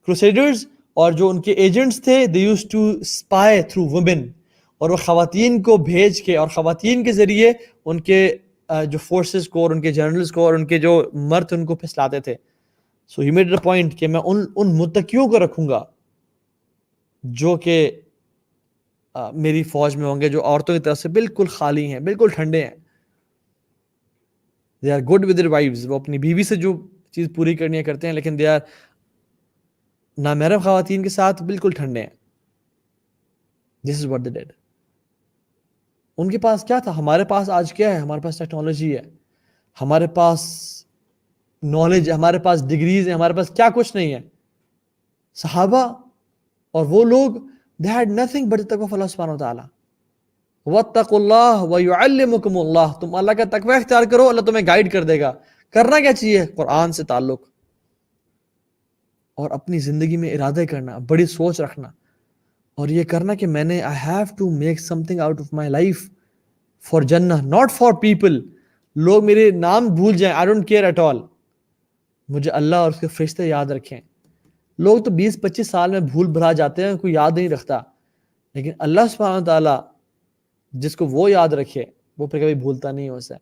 کروسیڈرز اور جو ان کے ایجنٹس تھے they used to spy through women، اور وہ خواتین کو بھیج کے اور خواتین کے ذریعے ان کے جو فورسز کو اور ان کے جنرلز کو اور ان کے جو مرد ان کو پھسلاتے تھے. سو ہی میڈ اے پوائنٹ کہ میں ان متقیوں کو رکھوں گا جو کہ میری فوج میں ہوں گے، جو عورتوں کی طرف سے بالکل خالی ہیں، بالکل ٹھنڈے ہیں. they are good with their wives. وہ اپنی بیوی سے جو چیز پوری کرنی ہے کرتے ہیں، لیکن they are نامحرم خواتین کے ساتھ بالکل ٹھنڈے ہیں. This is what they did. ان کے پاس کیا تھا؟ ہمارے پاس آج کیا ہے؟ ہمارے پاس ٹیکنالوجی ہے، ہمارے پاس نالج ہے، ہمارے پاس ڈگریز ہیں، ہمارے پاس کیا کچھ نہیں ہے. صحابہ اور وہ لوگ they had nothing but the taqwa of Allah subhanahu wa ta'ala. وَاتَّقُوا اللَّهَ وَيُعَلِّمُكُمُ اللَّهُ. تم اللہ کا تقوی اختیار کرو، اللہ تمہیں گائیڈ کر دے گا. کرنا کیا چاہیے؟ قرآن سے تعلق اور اپنی زندگی میں ارادے کرنا، بڑی سوچ رکھنا، اور یہ کرنا کہ میں نے I have to make something out of my life for Jannah, not for people. لوگ میرے نام بھول جائیں، I don't care at all. مجھے اللہ اور اس کے فرشتے یاد رکھیں. لوگ تو 20-25 سال میں بھول بھلا جاتے ہیں، کوئی یاد نہیں رکھتا، لیکن اللہ سبحانہ تعالیٰ جس کو وہ یاد رکھے وہ پھر کبھی بھولتا نہیں ہو اسے.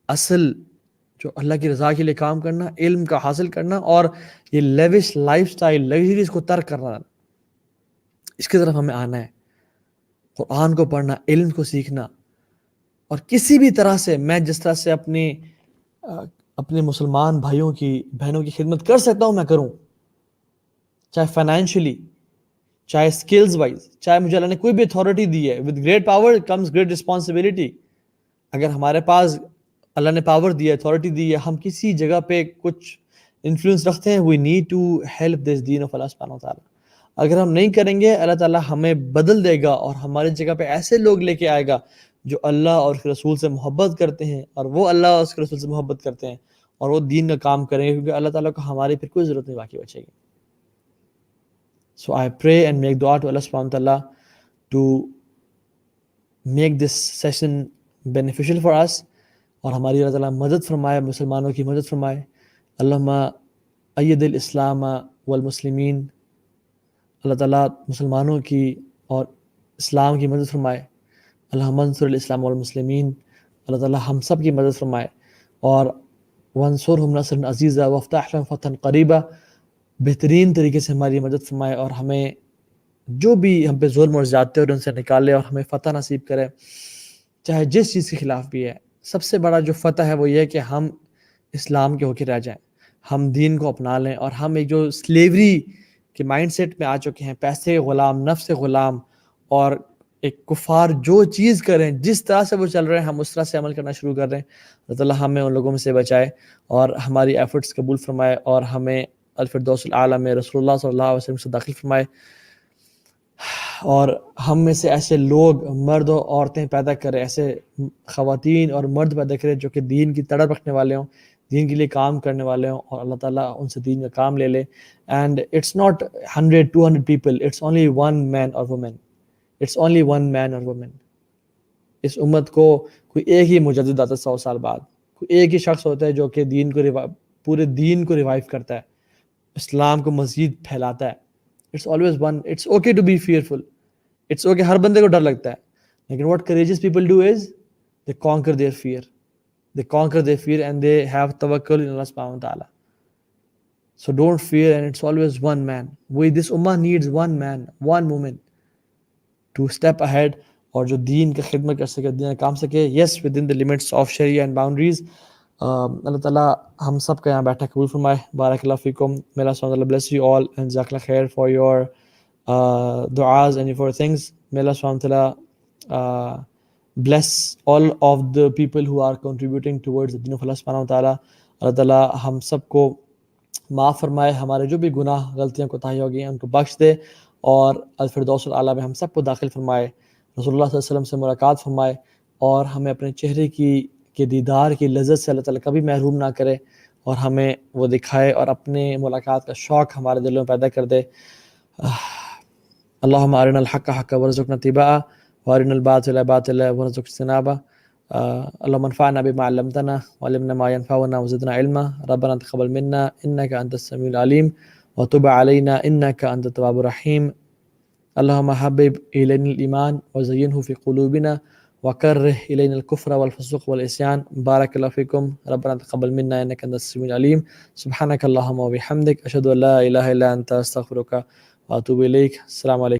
اصل جو اللہ کی رضا کے لیے کام کرنا، علم کا حاصل کرنا، اور یہ لیوش لائف سٹائل، لگژریز کو ترک کرنا، اس کی طرف ہمیں آنا ہے. قرآن کو پڑھنا، علم کو سیکھنا، اور کسی بھی طرح سے میں جس طرح سے اپنے مسلمان بھائیوں کی بہنوں کی خدمت کر سکتا ہوں میں کروں، چاہے فائنینشلی، چاہے اسکلز وائز، چاہے مجھے اللہ نے کوئی بھی اتھارٹی دی ہے. With great power comes great responsibility. اگر ہمارے پاس اللہ نے پاور دی ہے، اتھارٹی دی ہے، ہم کسی جگہ پہ کچھ انفلوئنس رکھتے ہیں، we need to help this دین آف اللہ سبحانہ و تعالیٰ. اگر ہم نہیں کریں گے، اللہ تعالیٰ ہمیں بدل دے گا اور ہماری جگہ پہ ایسے لوگ لے کے آئے گا جو اللہ اور اس کے رسول سے محبت کرتے ہیں، اور وہ اللہ اور اس کے رسول سے محبت کرتے ہیں، اور وہ دین کا کام کریں گے، کیونکہ اللہ تعالیٰ کو ہماری پھر کوئی ضرورت نہیں باقی بچے گی. So I pray and make dua to Allah subhanahu wa ta'ala to make this session beneficial for us, اور ہماری اللہ تعالیٰ مدد فرمائے، مسلمانوں کی مدد فرمائے. اللہم اید الاسلام والمسلمین. اللہ تعالیٰ مسلمانوں کی اور اسلام کی مدد فرمائے. اللہم انصر الاسلام والمسلمین. اللہ تعالیٰ ہم سب کی مدد فرمائے، اور وانصرہم نصرا عزیزا وافتح لہم فتحا قریبا. بہترین طریقے سے ہماری مدد فرمائے، اور ہمیں جو بھی ہم پہ ظلم اور زیادتی اور ان سے نکالے، اور ہمیں فتح نصیب کرے، چاہے جس چیز کے خلاف بھی ہے. سب سے بڑا جو فتح ہے وہ یہ ہے کہ ہم اسلام کے ہو کے رہ جائیں، ہم دین کو اپنا لیں، اور ہم ایک جو سلیوری کے مائنڈ سیٹ میں آ چکے ہیں، پیسے غلام، نفس غلام، اور ایک کفار جو چیز کریں، جس طرح سے وہ چل رہے ہیں، ہم اس طرح سے عمل کرنا شروع کر رہے ہیں. اللہ تعالیٰ ہمیں ان لوگوں میں سے بچائے، اور ہماری ایفرٹس قبول فرمائے، اور ہمیں الفردوس الاعلیٰ میں رسول اللہ صلی اللہ علیہ وسلم سے داخل فرمائے. اور ہم میں سے ایسے لوگ، مرد و عورتیں پیدا کرے، ایسے خواتین اور مرد پیدا کرے جو کہ دین کی تڑپ رکھنے والے ہوں، دین کے لیے کام کرنے والے ہوں، اور اللہ تعالیٰ ان سے دین کا کام لے لے. And it's not 100-200 people, it's only one man اور woman. It's only one man اور وومن. اس امت کو کوئی ایک ہی مجدد آتا ہے 100 سال بعد، کوئی ایک ہی شخص ہوتا ہے جو کہ دین کو پورے دین کو ریوائیو کرتا ہے، اسلام کو مزید پھیلاتا ہے. It's always one. It's okay to be fearful. It's okay. ہر بندے کو ڈر لگتا ہے. لیکن what courageous people do is they conquer their fear. They conquer their fear and they have tawakkul in Allah subhanahu wa ta'ala. So don't fear, and it's always one man. This ummah needs one man, one woman to step ahead اور جو دین کا خدمت کر سکے، دین کا کام سکے. Yes, within the limits of Sharia and boundaries. اللہ تعالیٰ ہم سب کا یہاں بیٹھا قبول فرمائے. بارک اللہ فیکم. May Allah subhanahu wa ta'ala bless you all and جزاک اللہ خیر for your du'as and for things. May Allah subhanahu wa ta'ala bless all of the people who are contributing towards the deen of Allah subhanahu wa ta'ala. اللہ تعالیٰ ہم سب کو معاف فرمائے، ہمارے جو بھی گناہ، غلطیاں، کوتاہی ہو گئی ہیں ان کو بخش دے، اور الفردوس الاعلیٰ میں ہم سب کو داخل فرمائے. رسول اللہ صلی اللہ علیہ وسلم سے ملاقات فرمائے، اور ہمیں اپنے چہرے کے دیدار کی لذت سے اللہ تعالیٰ کبھی محروم نہ کرے، اور ہمیں وہ دکھائے، اور اپنے ملاقات کا شوق ہمارے دلوں میں پیدا کر دے. اللہم ارنا الحق حقا وارزقنا اتباعہ، وارنا الباطل باطلا وارزقنا اجتنابہ. اللہم انفعنا بما علمتنا وعلمنا ما ينفعنا وزدنا علما. ربنا تقبل منا انك انت السميع العليم وتب علينا انك انت التواب الرحيم. اللهم حبب إلينا الإيمان وزينه في قلوبنا وكره إلينا الكفر والفسوق والعصيان. بارك الله فيكم. ربنا تقبل منا إنك أنت السميع العليم. سبحانك اللهم وبحمدك أشهد أن لا إله إلا أنت أستغفرك وأتوب إليك. السلام عليكم.